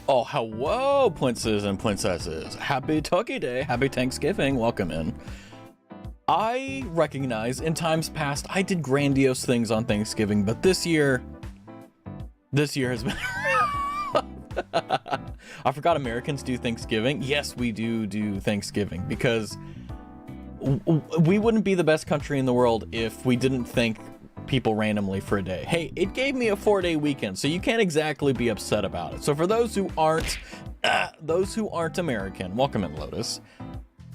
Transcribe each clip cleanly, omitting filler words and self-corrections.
Oh, hello, princes and princesses. Happy Turkey Day. Happy Thanksgiving. Welcome in. I recognize in times past I did grandiose things on Thanksgiving, but this year has been I forgot Americans do Thanksgiving. Yes, we do Thanksgiving because we wouldn't be the best country in the world if we didn't thank people randomly for a day. Hey, it gave me a 4-day weekend, so you can't exactly be upset about it. So for those who aren't American, welcome in, Lotus.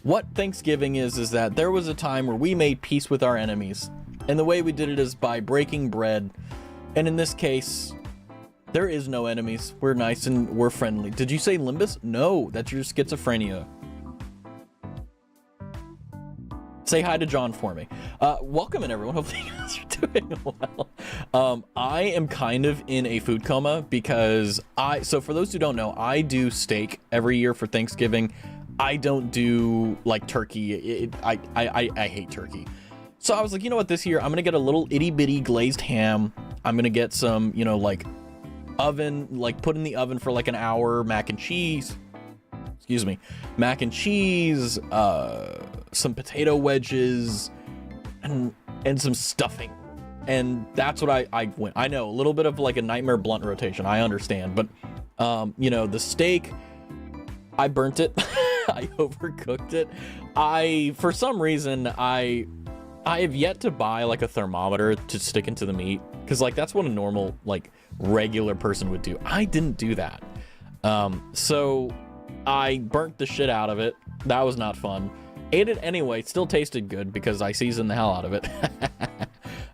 What Thanksgiving is that there was a time where we made peace with our enemies, and the way we did it is by breaking bread. And in this case, there is no enemies. We're nice and we're friendly. Did you say Limbus? No, that's your schizophrenia. Say hi to John for me. Welcome in, everyone. Hopefully you guys are doing well. I am kind of in a food coma because so for those who don't know, I do steak every year for Thanksgiving. I don't do like turkey. I hate turkey. So I was like, you know what, this year I'm gonna get a little itty bitty glazed ham. I'm gonna get some, you know, like oven, like put in the oven for like an hour, mac and cheese, some potato wedges, and some stuffing. And that's what I went. I know, a little bit of like a nightmare blunt rotation, I understand, but you know, the steak, I burnt it. I overcooked it. For some reason, I have yet to buy like a thermometer to stick into the meat, because like that's what a normal, like regular person would do. I didn't do that. So I burnt the shit out of it. That was not fun. Ate it anyway. Still tasted good because I seasoned the hell out of it.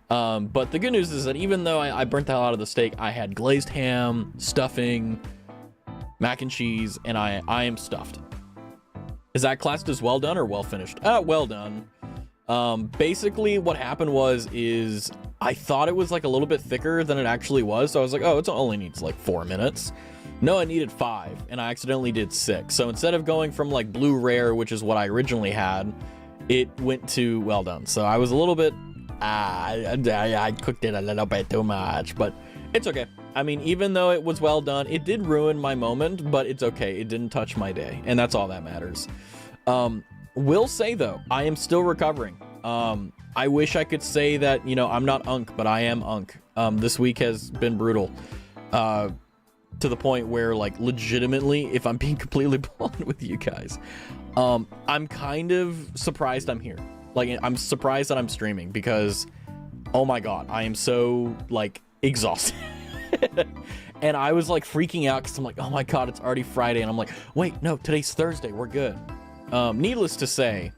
But the good news is that even though I burnt the hell out of the steak, I had glazed ham, stuffing, mac and cheese, and I am stuffed. Is that classed as well done or well finished? Well done. Basically what happened is I thought it was like a little bit thicker than it actually was. So I was like, oh, it only needs like 4 minutes. No, I needed 5, and I accidentally did 6. So instead of going from like blue rare, which is what I originally had, it went to well done. So I was a little bit, I cooked it a little bit too much, but it's okay. I mean, even though it was well done, it did ruin my moment, but it's okay. It didn't touch my day, and that's all that matters. Will say though, I am still recovering. I wish I could say that, you know, I'm not unk, but I am unk. This week has been brutal. To the point where, like, legitimately, if I'm being completely blunt with you guys, I'm kind of surprised I'm here. Like, I'm surprised that I'm streaming because, oh my god, I am so, like, exhausted. And I was, like, freaking out because I'm like, oh my god, it's already Friday. And I'm like, wait, no, today's Thursday. We're good. Needless to say,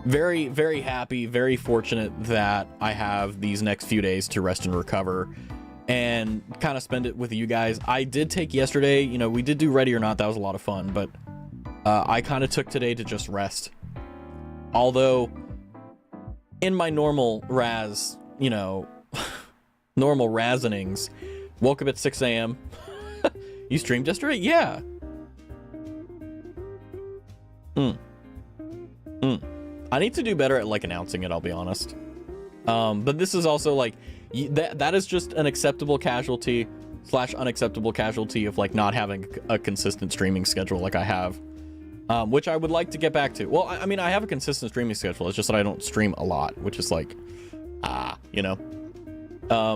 very, very happy, very fortunate that I have these next few days to rest and recover and kind of spend it with you guys. I did take yesterday, you know, we did do Ready or Not. That was a lot of fun, but I kind of took today to just rest. Although in my normal Raz, you know, normal Razzenings, woke up at 6 a.m. You streamed yesterday? Yeah. I need to do better at like announcing it, I'll be honest. But this is also like, that is just an acceptable casualty / unacceptable casualty of like not having a consistent streaming schedule like I have, which I would like to get back to. Well, I mean, I have a consistent streaming schedule. It's just that I don't stream a lot, which is like, you know,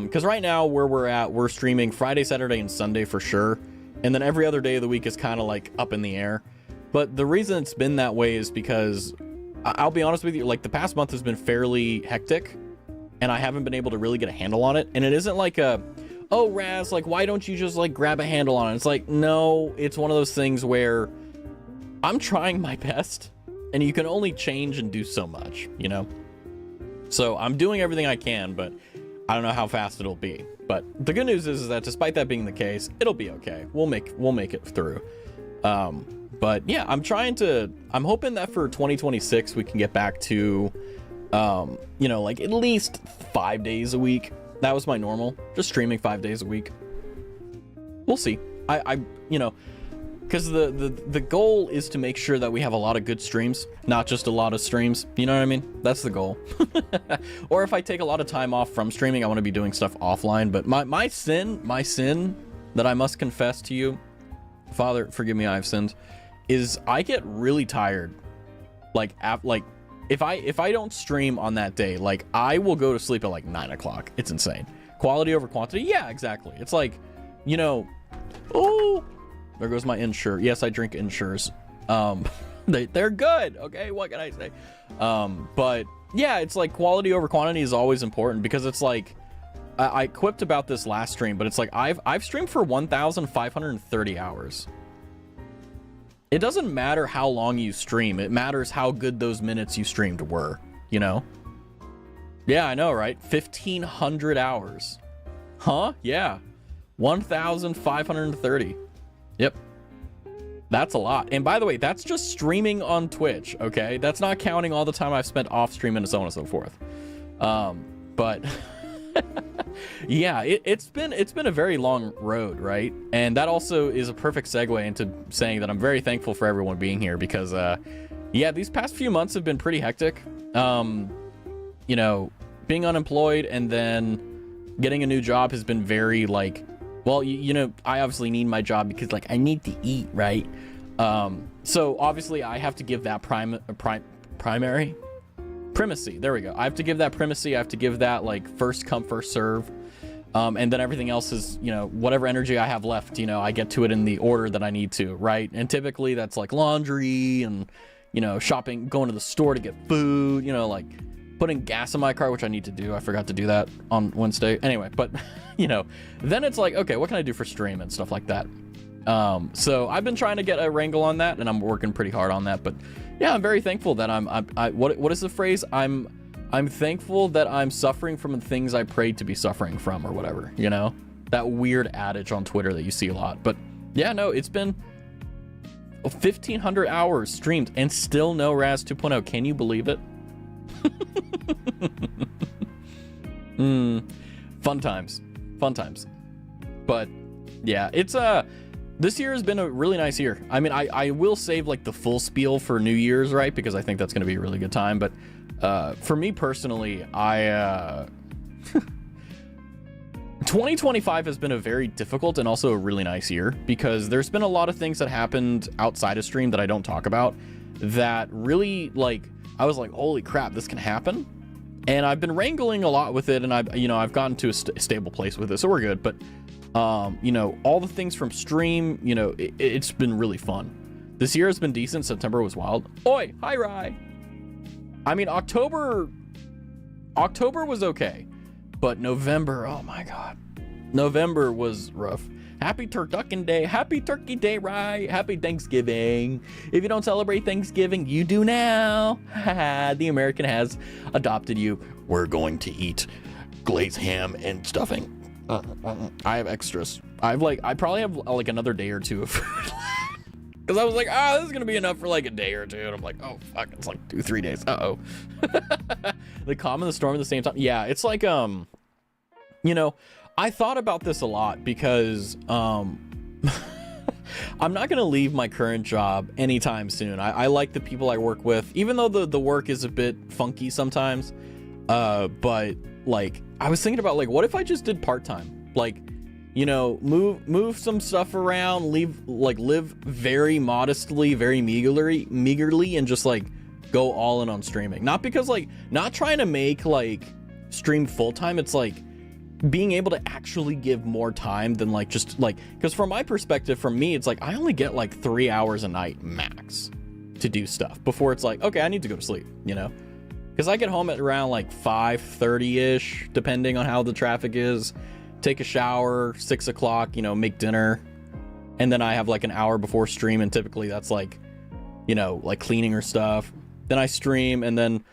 because right now where we're at, we're streaming Friday, Saturday, and Sunday for sure. And then every other day of the week is kind of like up in the air. But the reason it's been that way is because I'll be honest with you, like the past month has been fairly hectic. And I haven't been able to really get a handle on it. And it isn't like oh, Raz, like, why don't you just, like, grab a handle on it? It's like, no, it's one of those things where I'm trying my best, and you can only change and do so much, you know? So I'm doing everything I can, but I don't know how fast it'll be. But the good news is that despite that being the case, it'll be okay. We'll make it through. But yeah, I'm hoping that for 2026, we can get back to, you know, like at least 5 days a week. That was my normal, just streaming 5 days a week. We'll see. You know, because the goal is to make sure that we have a lot of good streams, not just a lot of streams. You know what I mean? That's the goal. Or if I take a lot of time off from streaming, I want to be doing stuff offline. But my sin that I must confess to you, Father, forgive me, I have sinned, is I get really tired. Like, if I don't stream on that day, like, I will go to sleep at like 9 o'clock. It's insane. Quality over quantity. Yeah, exactly. It's like, you know, oh, there goes my Ensure. Yes, I drink Ensures. They're good. Okay, what can I say? But yeah, it's like quality over quantity is always important, because it's like, I quipped about this last stream, but it's like I've streamed for 1,530 hours. It doesn't matter how long you stream. It matters how good those minutes you streamed were, you know? Yeah, I know, right? 1,500 hours. Huh? Yeah. 1,530. Yep. That's a lot. And by the way, that's just streaming on Twitch, okay? That's not counting all the time I've spent off stream and so on and so forth. But yeah, it's been a very long road, right? And that also is a perfect segue into saying that I'm very thankful for everyone being here, because yeah, these past few months have been pretty hectic. You know, being unemployed and then getting a new job has been very, like, well, you know, I obviously need my job because, like, I need to eat, right? So obviously I have to give that primary primacy. There we go. I have to give that primacy. I have to give that, like, first come, first serve. And then everything else is, you know, whatever energy I have left, you know, I get to it in the order that I need to, right? And typically that's like laundry and, you know, shopping, going to the store to get food, you know, like putting gas in my car, which I need to do. I forgot to do that on Wednesday. Anyway, but, you know, then it's like, okay, what can I do for stream and stuff like that? So I've been trying to get a wrangle on that, and I'm working pretty hard on that. But yeah, I'm very thankful that what is the phrase? I'm thankful that I'm suffering from the things I prayed to be suffering from, or whatever, you know, that weird adage on Twitter that you see a lot. But yeah, no, it's been 1,500 hours streamed and still no Raz 2.0. Can you believe it? Fun times. But yeah, it's this year has been a really nice year. I mean, I will save like the full spiel for New Year's, right? Because I think that's going to be a really good time. But for me personally, 2025 has been a very difficult and also a really nice year, because there's been a lot of things that happened outside of stream that I don't talk about that really, like, I was like, holy crap, this can happen. And I've been wrangling a lot with it, and I've gotten to a stable place with it, so we're good. But you know, all the things from stream, you know, it's been really fun. This year has been decent. September was wild. Oi, hi Rye. I mean, October was okay, but November, oh my god, November was rough. Happy Turducken Day. Happy Turkey Day, Rye. Happy Thanksgiving. If you don't celebrate Thanksgiving, you do now. The American has adopted you. We're going to eat glazed ham and stuffing. I have extras. I probably have like another day or two of food. Because I was like, this is going to be enough for like a day or two. And I'm like, oh, fuck, it's like 2-3 days. Uh-oh. The calm and the storm at the same time. Yeah, it's like, you know, I thought about this a lot because I'm not going to leave my current job anytime soon. I like the people I work with, even though the work is a bit funky sometimes. But like, I was thinking about, like, what if I just did part-time? Like, you know, move some stuff around, live very modestly, very meagerly, and just like go all in on streaming. Not because, like, not trying to make like stream full-time. It's like being able to actually give more time than like just like, because from my perspective, from me, it's like I only get like 3 hours a night max to do stuff before it's like, okay, I need to go to sleep, you know? Because I get home at around like 5:30-ish, depending on how the traffic is. Take a shower, 6 o'clock, you know, make dinner. And then I have like an hour before stream, and typically that's like, you know, like cleaning or stuff. Then I stream, and then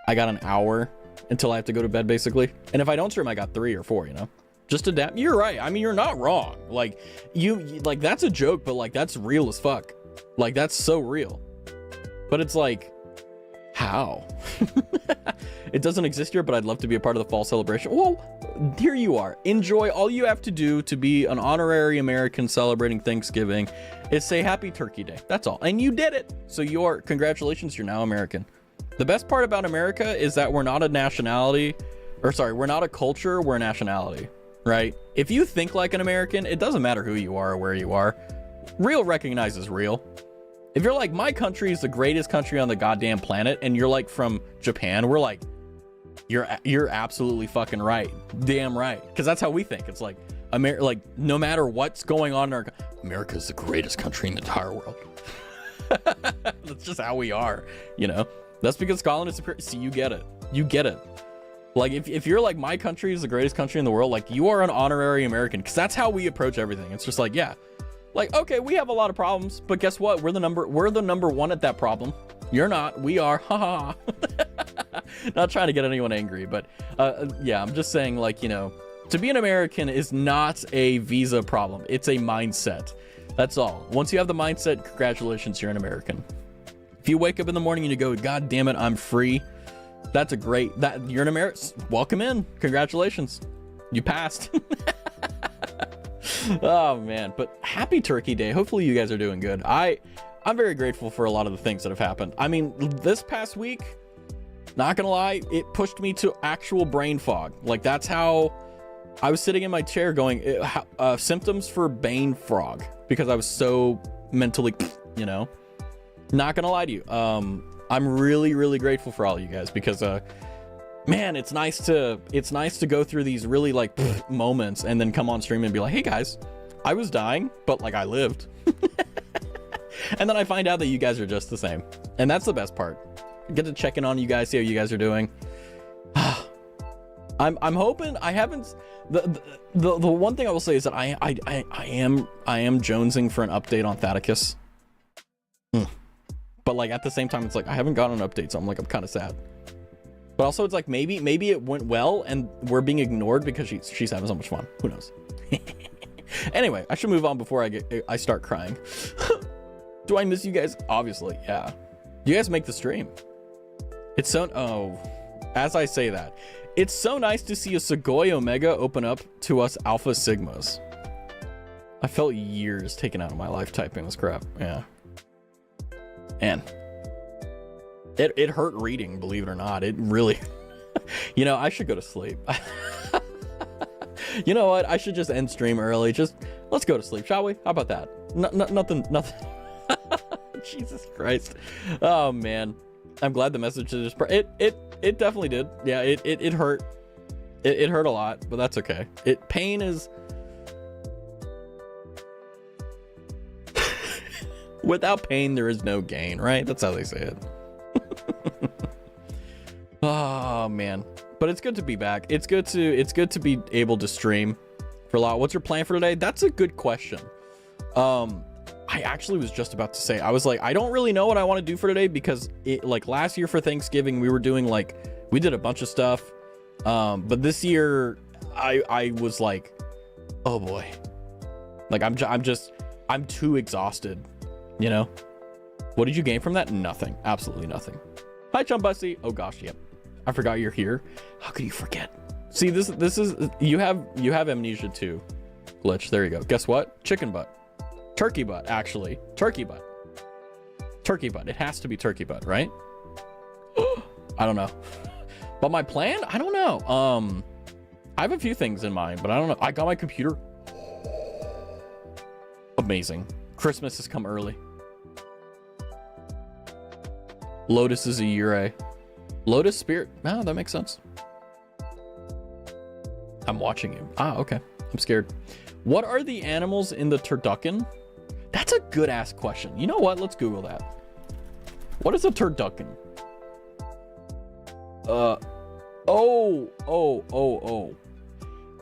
I got an hour until I have to go to bed, basically. And if I don't stream, I got 3 or 4, you know? Just adapt. You're right. I mean, you're not wrong. Like, like, that's a joke, but like, that's real as fuck. Like, that's so real. But it's like, how? It doesn't exist here, but I'd love to be a part of the fall celebration. Well, here you are. Enjoy. All you have to do to be an honorary American celebrating Thanksgiving is say Happy Turkey Day. That's all. And you did it. So congratulations, you're now American. The best part about America is that we're not a nationality, or sorry, we're not a culture, we're a nationality. right? If you think like an American, it doesn't matter who you are or where you are. Real recognizes real. If you're like, my country is the greatest country on the goddamn planet, and you're like from Japan, we're like, you're absolutely fucking right. Damn right. Because that's how we think. It's like, like, no matter what's going on in our, America is the greatest country in the entire world. That's just how we are, you know? That's because Scotland is superior. See, you get it. You get it. Like, if you're like, my country is the greatest country in the world, like, you are an honorary American, because that's how we approach everything. It's just like, yeah, like, okay, we have a lot of problems, but guess what? We're the number one at that problem. You're not. We are. Haha. Not trying to get anyone angry, but yeah, I'm just saying, like, you know, to be an American is not a visa problem. It's a mindset. That's all. Once you have the mindset, congratulations, you're an American. If you wake up in the morning and you go, God damn it, I'm free. That's a great, you're an American. Welcome in. Congratulations. You passed. Oh man, but happy Turkey Day. Hopefully you guys are doing good. I'm very grateful for a lot of the things that have happened. I mean, this past week, not gonna lie, it pushed me to actual brain fog. Like, that's how I was sitting in my chair going, symptoms for brain fog, because I was so mentally, you know, not gonna lie to you. I'm really, really grateful for all of you guys, because, man, it's nice to go through these really like moments and then come on stream and be like, hey guys, I was dying, but like I lived. And then I find out that you guys are just the same. And that's the best part. Get to check in on you guys, see how you guys are doing. I'm hoping I haven't, the one thing I will say is that I am jonesing for an update on Thaddeus. But like at the same time, it's like I haven't gotten an update, so I'm like, I'm kind of sad. But also it's like maybe it went well and we're being ignored because she's having so much fun. Who knows? Anyway, I should move on before I start crying. Do I miss you guys? Obviously, yeah. You guys make the stream. It's so, as I say that, it's so nice to see a Segoy Omega open up to us Alpha Sigmas. I felt years taken out of my life typing this crap. Yeah. And it hurt reading, believe it or not. It really, you know, I should go to sleep. You know what? I should just end stream early. Just let's go to sleep, shall we? How about that? Nothing. Jesus Christ. Oh man. I'm glad the message is it definitely did. Yeah, it hurt. It hurt a lot, but that's okay. Pain is without pain there is no gain, right? That's how they say it. Oh man. But it's good to be back. It's good to be able to stream for a lot. What's your plan for today? That's a good question. I actually was just about to say, I was like, I don't really know what I want to do for today, because like last year for Thanksgiving, we did a bunch of stuff. But this year I was like, oh boy, like I'm too exhausted, you know? What did you gain from that? Nothing. Absolutely nothing. Hi, Chum Bussy. Oh gosh, yep. I forgot you're here. How could you forget? See, this is you have amnesia too. Glitch. There you go. Guess what? Chicken butt. Turkey butt, actually. Turkey butt. Turkey butt. It has to be turkey butt, right? I don't know. But my plan? I don't know. I have a few things in mind, but I don't know. I got my computer. Amazing. Christmas has come early. Lotus is a Ure. Lotus Spirit. Oh, that makes sense. I'm watching you. Ah, okay. I'm scared. What are the animals in the turducken? That's a good ass question. You know what? Let's Google that. What is a turducken? Oh.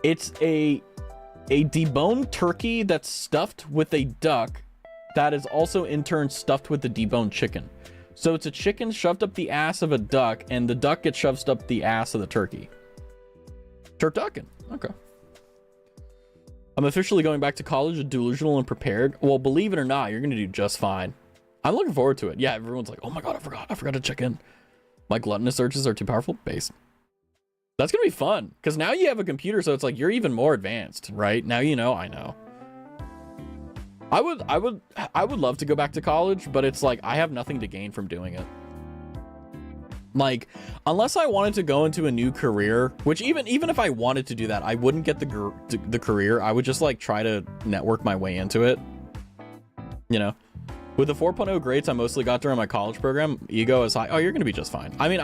It's a deboned turkey that's stuffed with a duck that is also in turn stuffed with the deboned chicken. So it's a chicken shoved up the ass of a duck, and the duck gets shoved up the ass of the turkey. Turducken. Okay. I'm officially going back to college, delusional and prepared. Well, believe it or not, you're going to do just fine. I'm looking forward to it. Yeah, everyone's like, oh my God, I forgot to check in. My gluttonous urges are too powerful. Based. That's going to be fun, because now you have a computer, so it's like you're even more advanced, right? Now you know, I know. I would love to go back to college, but it's like I have nothing to gain from doing it. Like, unless I wanted to go into a new career, which even if I wanted to do that, I wouldn't get the career. I would just like try to network my way into it. You know, with the 4.0 grades I mostly got during my college program, ego is high. Oh, you're gonna be just fine. I mean,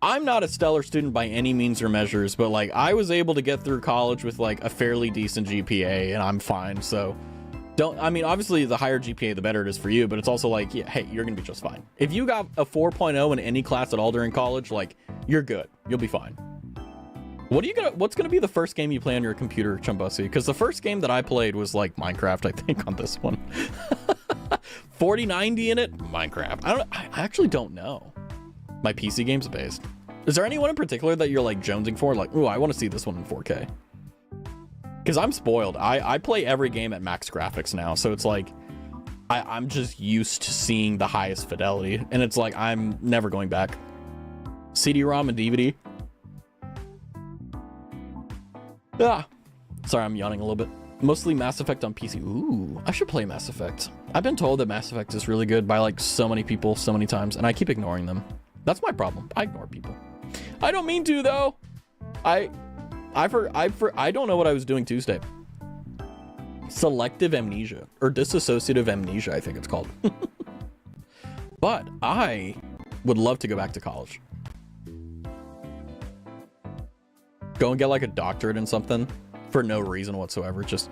I'm not a stellar student by any means or measures, but like I was able to get through college with like a fairly decent GPA, and I'm fine. So I mean, obviously the higher GPA, the better it is for you, but it's also like, yeah, hey, you're gonna be just fine. If you got a 4.0 in any class at all during college, like you're good, you'll be fine. What's gonna be the first game you play on your computer, Chumbussy? Because the first game that I played was like Minecraft, I think, on this one. 4090 in it, Minecraft. I actually don't know. My PC game's based. Is there anyone in particular that you're like jonesing for? Like, ooh, I want to see this one in 4K. Because I'm spoiled. I play every game at max graphics now, so it's like I'm just used to seeing the highest fidelity, and it's like I'm never going back. CD-ROM and DVD. Ah, sorry, I'm yawning a little bit. Mostly Mass Effect on PC. Ooh, I should play Mass Effect. I've been told that Mass Effect is really good by like so many people so many times, and I keep ignoring them. That's my problem. I ignore people. I don't mean to though. I don't know what I was doing Tuesday. Selective amnesia or dissociative amnesia, I think it's called. But I would love to go back to college. Go and get like a doctorate in something for no reason whatsoever. Just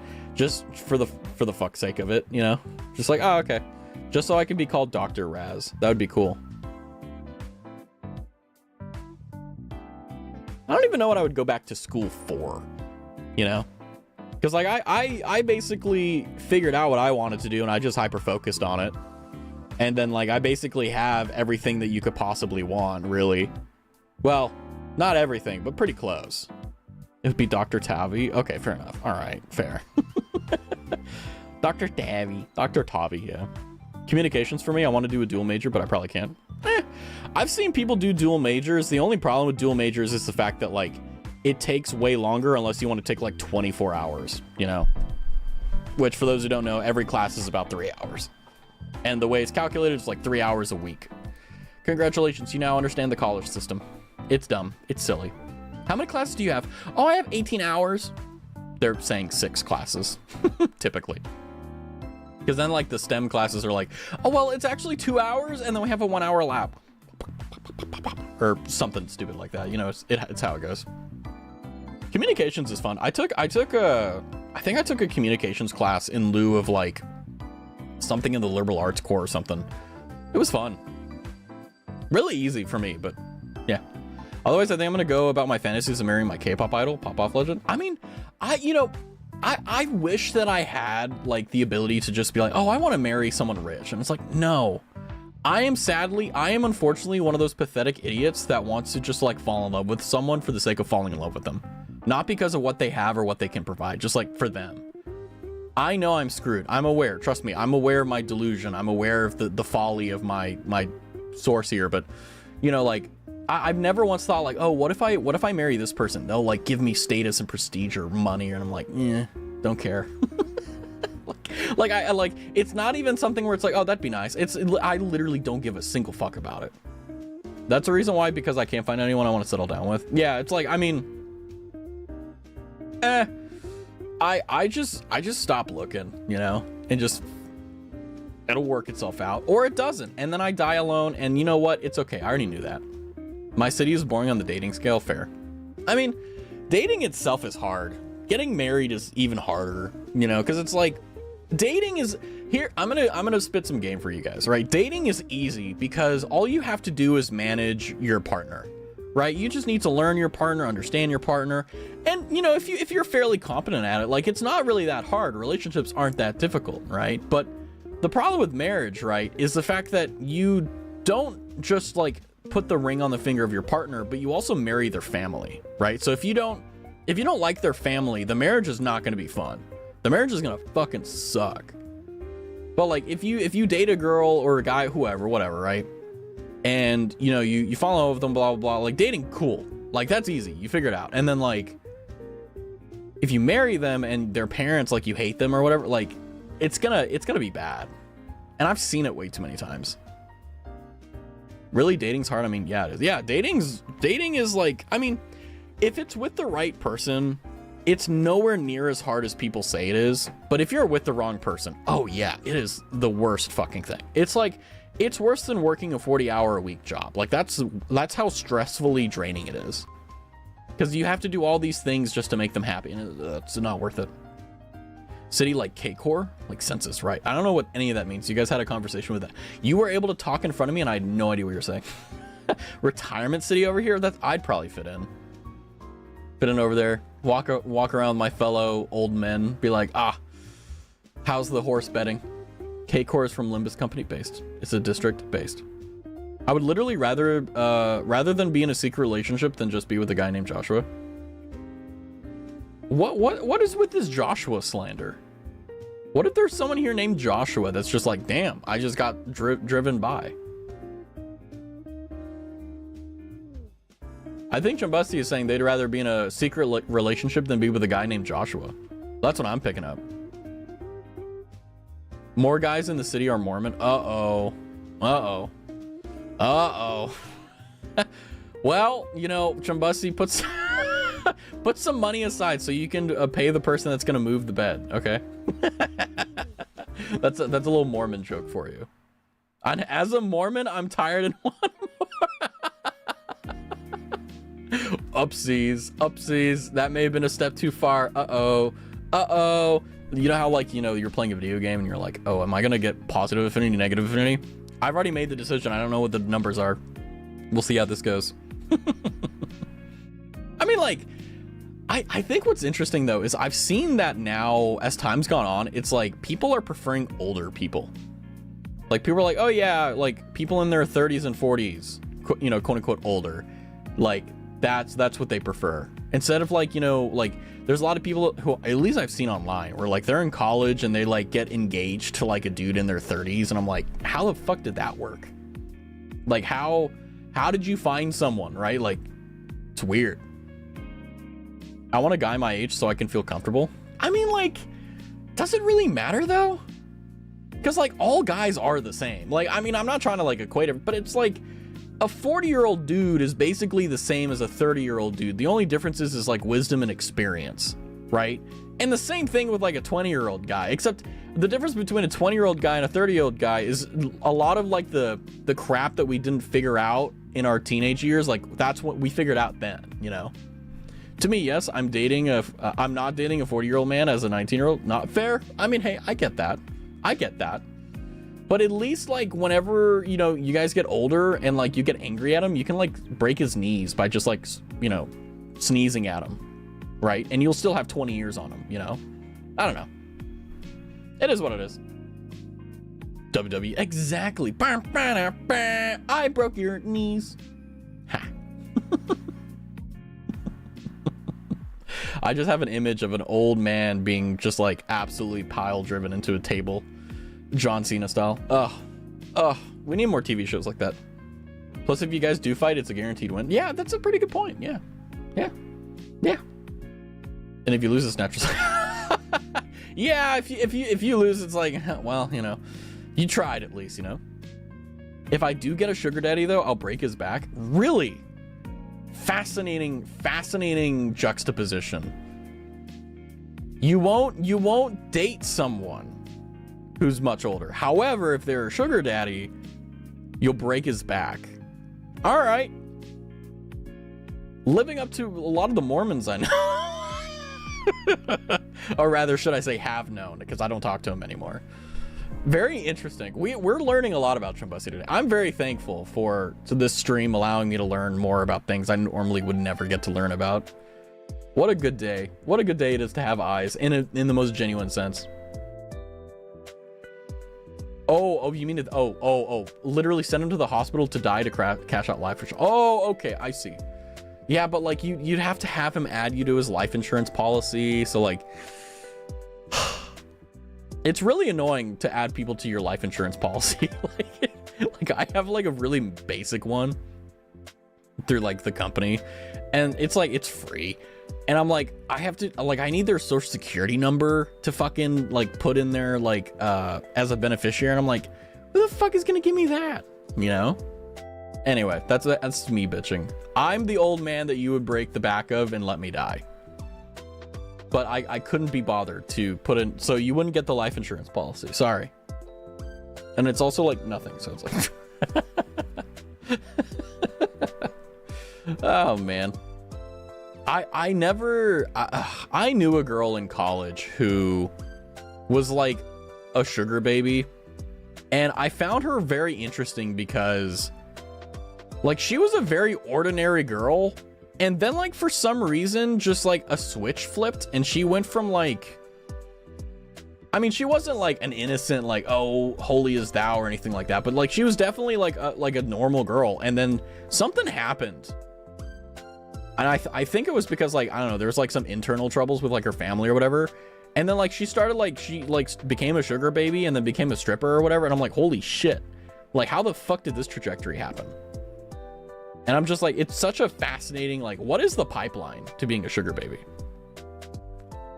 for the fuck's sake of it, you know? Just like, oh, okay. Just so I can be called Dr. Raz. That would be cool. I don't even know what I would go back to school for, you know? Because like I basically figured out what I wanted to do, and I just hyper focused on it. And then like I basically have everything that you could possibly want, really. Well, not everything, but pretty close. It would be Dr. Tavi. Okay, fair enough. All right, fair. Dr. Tavi. Dr. Tavi, yeah. Communications for me, I want to do a dual major, but I probably can't. I've seen people do dual majors. The only problem with dual majors is the fact that like it takes way longer unless you want to take like 24 hours, you know? Which for those who don't know, every class is about 3 hours. And the way it's calculated is like 3 hours a week. Congratulations, you now understand the college system. It's dumb. It's silly. How many classes do you have? Oh, I have 18 hours. They're saying 6 classes, typically. Because then like the STEM classes are like, oh, well, it's actually 2 hours and then we have a 1 hour lab. Or something stupid like that. You know, it's how it goes. Communications is fun. I think I took a communications class in lieu of like something in the liberal arts core or something. It was fun. Really easy for me, but yeah. Otherwise, I think I'm gonna go about my fantasies of marrying my K-pop idol, Pop-Off Legend. I mean, I wish that I had like the ability to just be like, oh, I want to marry someone rich. And it's like, no, I am unfortunately one of those pathetic idiots that wants to just like fall in love with someone for the sake of falling in love with them. Not because of what they have or what they can provide, just like for them. I know I'm screwed. I'm aware, trust me, I'm aware of my delusion. I'm aware of the folly of my source here, but you know, like, I've never once thought like, oh, what if I marry this person? They'll like give me status and prestige or money, and I'm like, don't care. like it's not even something where it's like, oh, that'd be nice. I literally don't give a single fuck about it. That's the reason why, because I can't find anyone I want to settle down with. Yeah, it's like, I mean, I just stop looking, you know, and just it'll work itself out, or it doesn't, and then I die alone. And you know what? It's okay. I already knew that. My city is boring on the dating scale. Fair. I mean, dating itself is hard. Getting married is even harder, you know, because it's like dating is here. I'm gonna spit some game for you guys, right? Dating is easy because all you have to do is manage your partner, right? You just need to learn your partner, understand your partner, and you know, if you're fairly competent at it, like it's not really that hard. Relationships aren't that difficult, right? But the problem with marriage, right, is the fact that you don't just like put the ring on the finger of your partner, but you also marry their family, right? So if you don't like their family, the marriage is not going to be fun. The marriage is going to fucking suck. But like if you date a girl or a guy, whoever, whatever, right? And you know, you fall in love with them, blah, blah, blah, like dating, cool. Like that's easy. You figure it out. And then like, if you marry them and their parents, like you hate them or whatever, like it's gonna be bad. And I've seen it way too many times. Really, dating's hard? I mean, yeah, it is. Yeah, dating is like, I mean, if it's with the right person, it's nowhere near as hard as people say it is. But if you're with the wrong person, oh yeah, it is the worst fucking thing. It's like, it's worse than working a 40-hour-a-week job. Like that's how stressfully draining it is. Because you have to do all these things just to make them happy, and it's not worth it. City like K-Core? Like census, right? I don't know what any of that means. You guys had a conversation with that. You were able to talk in front of me and I had no idea what you were saying. Retirement city over here? I'd probably fit in. Fit in over there. Walk around my fellow old men. Be like, how's the horse betting? K-Core is from Limbus Company based. It's a district based. I would literally rather than be in a secret relationship than just be with a guy named Joshua. What is with this Joshua slander? What if there's someone here named Joshua that's just like, damn, I just got driven by? I think Chumbusty is saying they'd rather be in a secret relationship than be with a guy named Joshua. That's what I'm picking up. More guys in the city are Mormon. Uh-oh. Uh-oh. Uh-oh. Well, you know, Chumbusty puts... Put some money aside so you can pay the person that's gonna move the bed, okay? That's a little Mormon joke for you. And as a Mormon, I'm tired and want more. Upsies. That may have been a step too far. Uh-oh. You know how, like, you know, you're playing a video game and you're like, oh, am I gonna get positive affinity, negative affinity? I've already made the decision. I don't know what the numbers are. We'll see how this goes. I mean, like, I think what's interesting though is I've seen that now as time's gone on, it's like people are preferring older people. Like people are like, oh yeah, like people in their 30s and 40s, you know, quote unquote older. Like that's what they prefer. Instead of like, you know, like there's a lot of people who at least I've seen online where like they're in college and they like get engaged to like a dude in their 30s. And I'm like, how the fuck did that work? Like how did you find someone, right? Like it's weird. I want a guy my age so I can feel comfortable. I mean, like, does it really matter though? Because like all guys are the same. Like, I mean, I'm not trying to like equate it, but it's like a 40-year-old dude is basically the same as a 30-year-old dude. The only difference is like wisdom and experience, right? And the same thing with like a 20-year-old guy, except the difference between a 20-year-old guy and a 30-year-old guy is a lot of like the crap that we didn't figure out in our teenage years. Like that's what we figured out then, you know? To me, yes, I'm not dating a 40-year-old man as a 19-year-old. Not fair. I mean, hey, I get that. But at least like whenever, you know, you guys get older and like you get angry at him, you can like break his knees by just like, you know, sneezing at him, right? And you'll still have 20 years on him, you know? I don't know. It is what it is. WWE, exactly. I broke your knees. Ha. I just have an image of an old man being just like absolutely pile driven into a table, John Cena style. Ugh, we need more TV shows like that. Plus, if you guys do fight, it's a guaranteed win. Yeah, that's a pretty good point. Yeah. And if you lose, it's natural. Yeah, if you lose, it's like, well, you know, you tried at least, you know. If I do get a sugar daddy though, I'll break his back. Really? Fascinating juxtaposition. You won't date someone who's much older. However, if they're a sugar daddy, you'll break his back. All right. Living up to a lot of the Mormons I know. Or rather, should I say have known, because I don't talk to him anymore. Very interesting. We're learning a lot about Chumbusty today. I'm very thankful for this stream allowing me to learn more about things I normally would never get to learn about. What a good day. What a good day it is to have eyes in the most genuine sense. Oh, you mean it? Oh, literally send him to the hospital to die to cash out life insurance. Oh, okay, I see. Yeah, but like you'd have to have him add you to his life insurance policy. So like, it's really annoying to add people to your life insurance policy. like I have like a really basic one through like the company, and it's like it's free, and I'm like I need their social security number to fucking like put in there like as a beneficiary, and I'm like, who the fuck is gonna give me that, you know? Anyway, that's me bitching. I'm the old man that you would break the back of and let me die. But I couldn't be bothered to put in, so you wouldn't get the life insurance policy. Sorry. And it's also like nothing, so it's like oh man. I knew a girl in college who was like a sugar baby, and I found her very interesting because like she was a very ordinary girl, and then like for some reason just like a switch flipped and she went from like, I mean, she wasn't like an innocent like, oh, holy as thou or anything like that, but like she was definitely like a normal girl, and then something happened. And I think it was because like, I don't know, there was like some internal troubles with like her family or whatever. And then like she started like, she like became a sugar baby and then became a stripper or whatever. And I'm like, holy shit. Like how the fuck did this trajectory happen? And I'm just like, it's such a fascinating, like, what is the pipeline to being a sugar baby?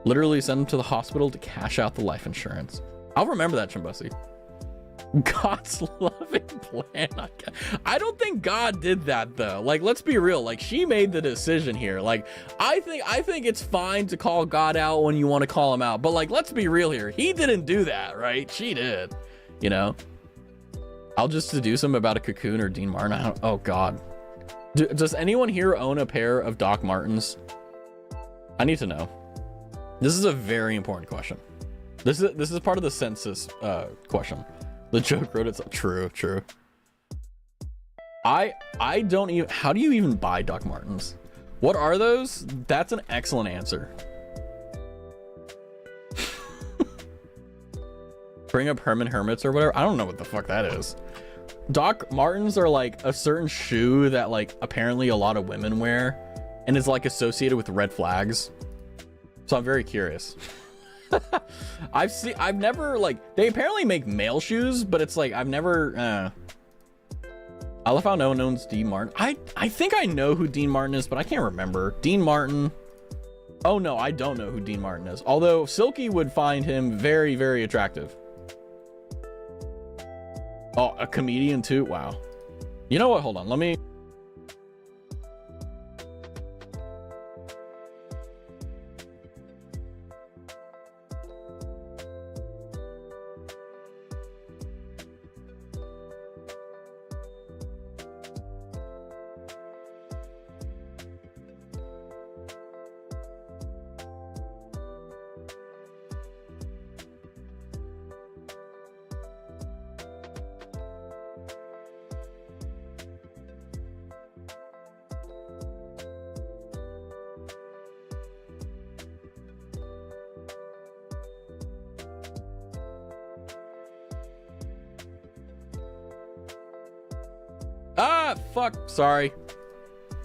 Literally send them to the hospital to cash out the life insurance. I'll remember that, Chimbussy. God's loving plan. I don't think God did that though. Like, let's be real. Like, she made the decision here. Like, I think it's fine to call God out when you want to call him out. But like, let's be real here. He didn't do that, right? She did, you know? I'll just deduce him about a Cocoon or Dean Martin. Oh God. Does anyone here own a pair of Doc Martens? I need to know. This is a very important question. This is part of the census question. The joke wrote it. True. I don't even, how do you even buy Doc Martens? What are those? That's an excellent answer. Bring up Herman Hermits or whatever. I don't know what the fuck that is. Doc Martens are like a certain shoe that like apparently a lot of women wear and is like associated with red flags. So I'm very curious. I've never, like, they apparently make male shoes, but it's like I've never I love how no one owns Dean Martin. I think I know who Dean Martin is, but I can't remember. Dean Martin. Oh no, I don't know who Dean Martin is. Although Silky would find him very, very attractive. Oh, a comedian too? Wow. You know what? Hold on. Let me... Fuck, sorry,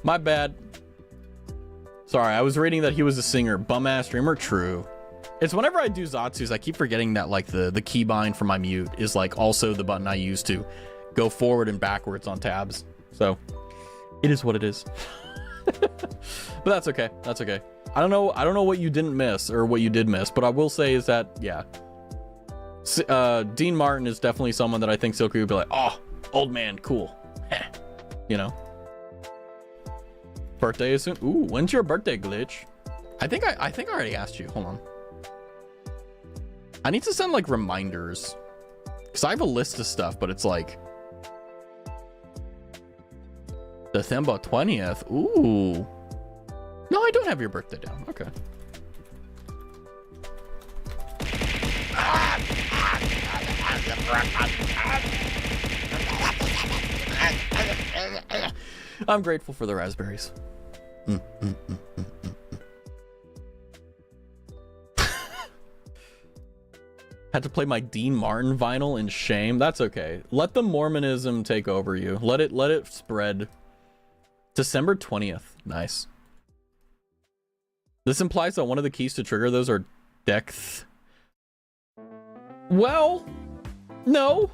my bad. Sorry, I was reading that he was a singer. Bum ass streamer. True. It's whenever I do Zatsus, I keep forgetting that like the keybind for my mute is like also the button I use to go forward and backwards on tabs. So it is what it is. But that's okay. That's okay. I don't know what you didn't miss or what you did miss, but I will say is that, yeah, Dean Martin is definitely someone that I think Silky would be like, oh, old man, cool. You know, birthday is soon. Ooh, when's your birthday, Glitch? I think I already asked you. Hold on. I need to send like reminders because I have a list of stuff, but it's like December 20th. Ooh, no, I don't have your birthday down. Okay. I'm grateful for the raspberries. Had to play my Dean Martin vinyl in shame. That's okay. Let the Mormonism take over you. Let it spread. December 20th. Nice. This implies that one of the keys to trigger those are depth. Well, no.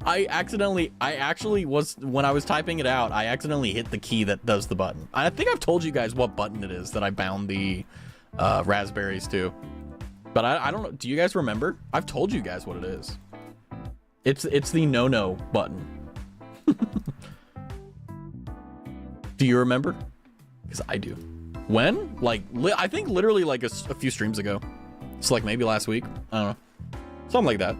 I actually was, when I was typing it out, I accidentally hit the key that does the button. I think I've told you guys what button it is that I bound the raspberries to, but I don't know. Do you guys remember? I've told you guys what it is. It's the no button. Do you remember? Because I do. When? Like, I think literally like a few streams ago. It's like maybe last week. I don't know. Something like that.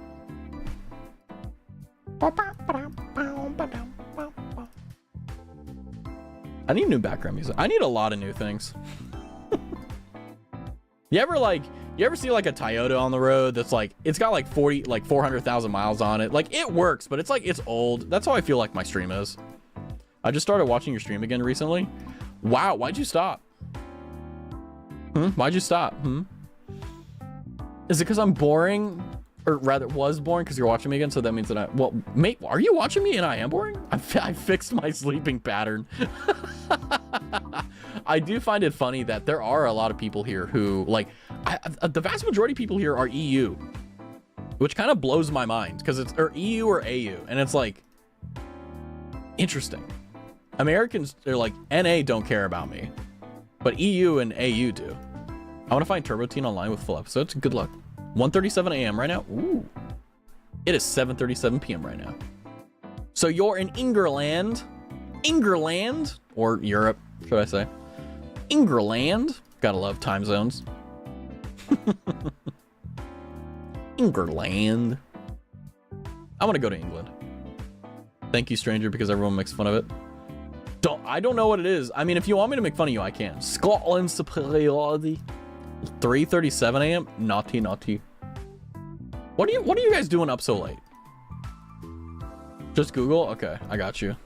I need new background music. I need a lot of new things. You ever see like a Toyota on the road that's like, it's got like 400,000 miles on it. Like it works, but it's like, it's old. That's how I feel like my stream is. I just started watching your stream again recently. Wow. Why'd you stop? Why'd you stop? Is it because I'm boring? Or rather was boring because you're watching me again? So that means that well, mate, are you watching me and I am boring? I fixed my sleeping pattern. I do find it funny that there are a lot of people here who like, the vast majority of people here are EU, which kind of blows my mind because it's or EU or AU. And it's like, interesting. Americans, they're like, NA don't care about me, but EU and AU do. I want to find Turbo Teen online with full episodes. Good luck. 1:37 a.m. right now. Ooh. It is 7:37 p.m. right now. So you're in England, or Europe, should I say? England. Gotta love time zones. England. I want to go to England. Thank you, stranger, because everyone makes fun of it. I don't know what it is. I mean, if you want me to make fun of you, I can. Scotland superiority. 3:37 a.m. Naughty. What are you guys doing up so late? Just Google? Okay, I got you.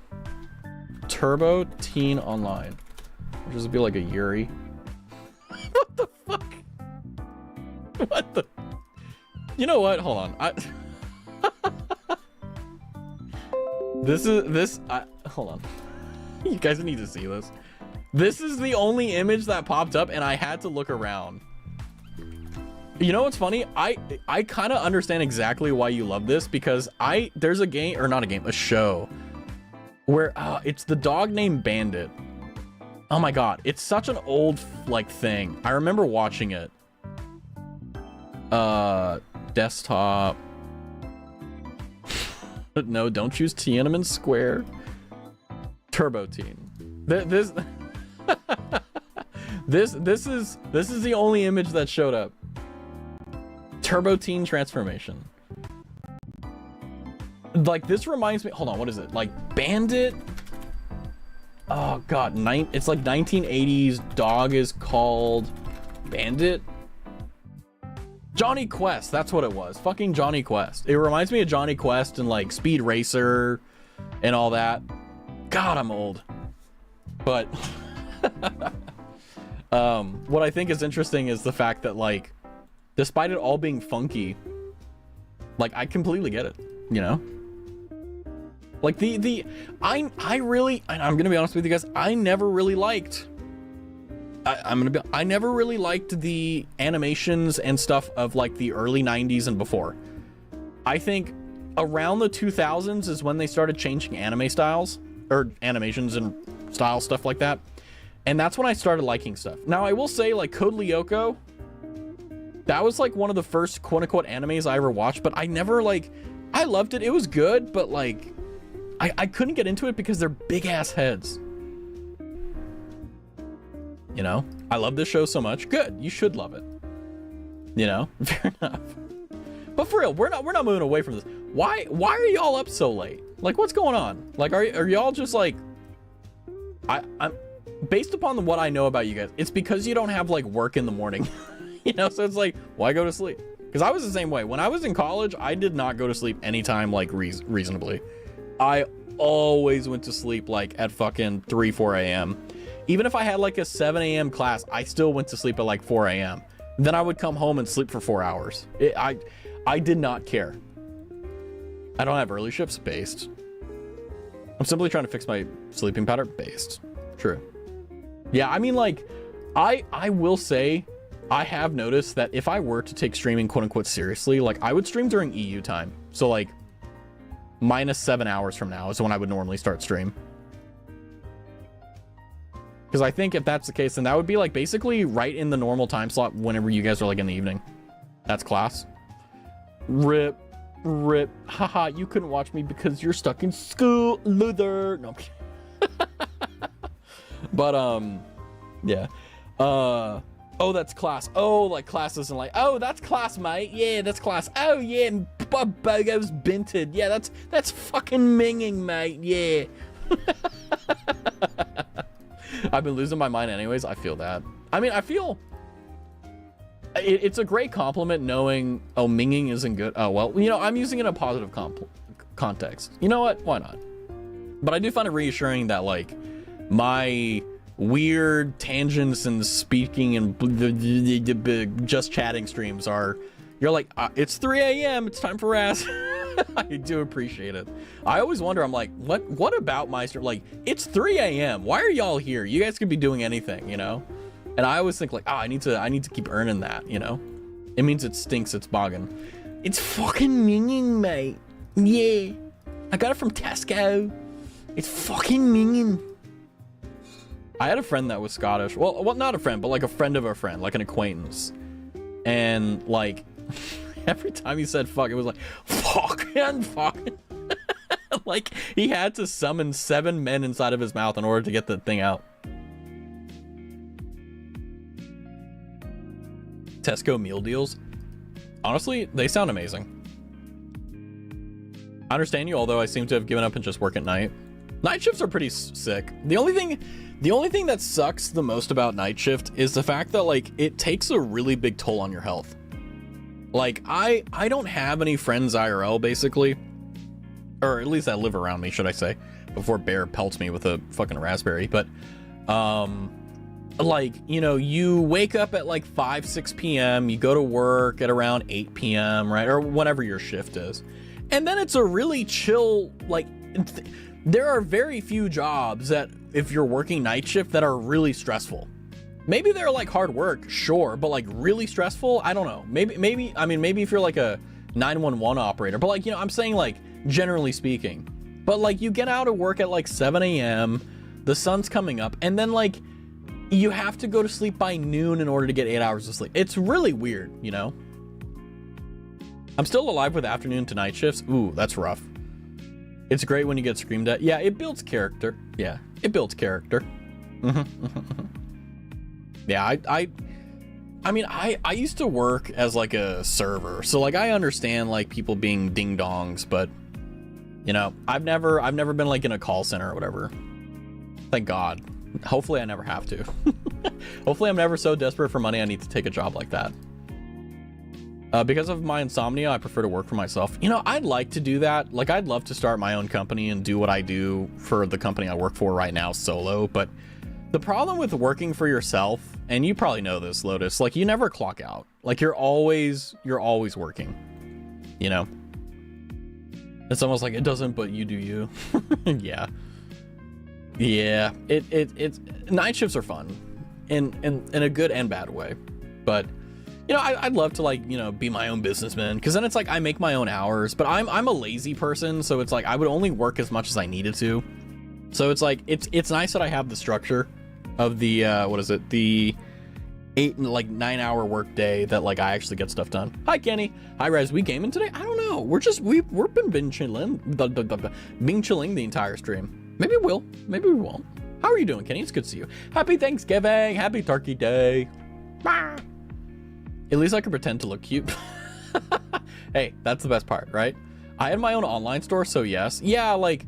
Turbo Teen Online. Which is be like a Yuri. What the fuck? What the? You know what? Hold on. Hold on. You guys need to see this. This is the only image that popped up and I had to look around. You know what's funny? I kind of understand exactly why you love this because there's a game, or not a game, a show where it's the dog named Bandit. Oh my god, it's such an old like thing. I remember watching it. Desktop. No, don't choose Tiananmen Square. Turbo Teen. This is the only image that showed up. Turbo Teen transformation. Like this reminds me. Hold on, what is it? Like Bandit. Oh god, it's like 1980s. Dog is called Bandit. Johnny Quest. That's what it was. Fucking Johnny Quest. It reminds me of Johnny Quest and like Speed Racer and all that. God, I'm old. But what I think is interesting is the fact that like, despite it all being funky, like I completely get it, you know? Like I really, and I'm gonna be honest with you guys, I never really liked the animations and stuff of like the early 90s and before. I think around the 2000s is when they started changing anime styles or animations and style stuff like that. And that's when I started liking stuff. Now I will say like Code Lyoko, that was like one of the first quote unquote animes I ever watched, but I never like, I loved it. It was good, but like, I couldn't get into it because they're big ass heads. You know, I love this show so much. Good. You should love it. You know, fair enough. But for real, we're not moving away from this. Why are y'all up so late? Like, what's going on? Like, are y'all just like, I'm based upon what I know about you guys, it's because you don't have like work in the morning. You know, so it's like, why go to sleep? Because I was the same way. When I was in college, I did not go to sleep anytime like reasonably. I always went to sleep like at fucking 4 a.m. Even if I had like a 7 a.m. class, I still went to sleep at like 4 a.m. Then I would come home and sleep for 4 hours. I did not care. I don't have early shifts based. I'm simply trying to fix my sleeping pattern based. True. Yeah, I mean like, I will say, I have noticed that if I were to take streaming quote unquote seriously, like I would stream during EU time. So like -7 hours from now is when I would normally start stream. Because I think if that's the case, then that would be like basically right in the normal time slot whenever you guys are like in the evening. That's class. Rip. Haha, you couldn't watch me because you're stuck in school, loser. No, I'm kidding. But yeah. Oh, that's class. Oh, like class isn't like, oh, that's class, mate. Yeah, that's class. Oh yeah, Bogo's binted. Yeah, that's fucking minging, mate. Yeah. I've been losing my mind anyways. I feel that. I mean, I feel it's a great compliment knowing, oh, minging isn't good. Oh, well, you know, I'm using it in a positive context. You know what? Why not? But I do find it reassuring that, like, my weird tangents and speaking and just chatting streams are, you're like, it's 3 a.m. It's time for Raz. I do appreciate it. I always wonder, I'm like, what about my stream? Like, it's 3 a.m. Why are y'all here? You guys could be doing anything, you know? And I always think like, oh, I need to keep earning that, you know? It means it stinks, it's bogging. It's fucking minging, mate. Yeah. I got it from Tesco. It's fucking minging. I had a friend that was Scottish. Well, not a friend, but like a friend of a friend, like an acquaintance. And like, every time he said fuck, it was like, fucking. Like, he had to summon 7 men inside of his mouth in order to get the thing out. Tesco meal deals. Honestly, they sound amazing. I understand you, although I seem to have given up and just work at night. Night shifts are pretty sick. The only thing that sucks the most about night shift is the fact that, like, it takes a really big toll on your health. Like, I don't have any friends IRL, basically. Or at least that live around me, should I say, before Bear pelts me with a fucking raspberry. But, like, you know, you wake up at like 5-6 p.m. you go to work at around 8 p.m. right, or whenever your shift is, and then it's a really chill, like, there are very few jobs that, if you're working night shift, that are really stressful. Maybe they're like hard work, sure, but like really stressful, I don't know. Maybe I mean, maybe if you're like a 911 operator, but like, you know, I'm saying, like, generally speaking. But like, you get out of work at like 7 a.m. the sun's coming up, and then like you have to go to sleep by noon in order to get 8 hours of sleep. It's really weird, you know? I'm still alive with afternoon to night shifts. Ooh, that's rough. It's great when you get screamed at. Yeah, it builds character. Yeah, it builds character. Yeah, I mean, I used to work as like a server, so like I understand like people being ding dongs, but you know, I've never been like in a call center or whatever. Thank God. Hopefully I never have to. Hopefully I'm never so desperate for money I need to take a job like that. Because of my insomnia, I prefer to work for myself. You know, I'd like to do that. Like, I'd love to start my own company and do what I do for the company I work for right now solo. But the problem with working for yourself, and you probably know this, Lotus, like, you never clock out. Like, you're always working, you know? It's almost like it doesn't, but you do you. Yeah. Yeah, it's night shifts are fun in a good and bad way, but you know, I'd love to, like, you know, be my own businessman, because then it's like I make my own hours, but I'm a lazy person, so it's like I would only work as much as I needed to. So it's like it's nice that I have the structure of the what is it, the 9 hour work day that like I actually get stuff done. Hi Kenny. Hi Rez. We gaming today? I don't know. We've been chilling the entire stream. Maybe we'll, maybe we won't. How are you doing, Kenny? It's good to see you. Happy Thanksgiving. Happy Turkey Day. At least I can pretend to look cute. Hey, that's the best part, right? I had my own online store, so yes. Yeah, like,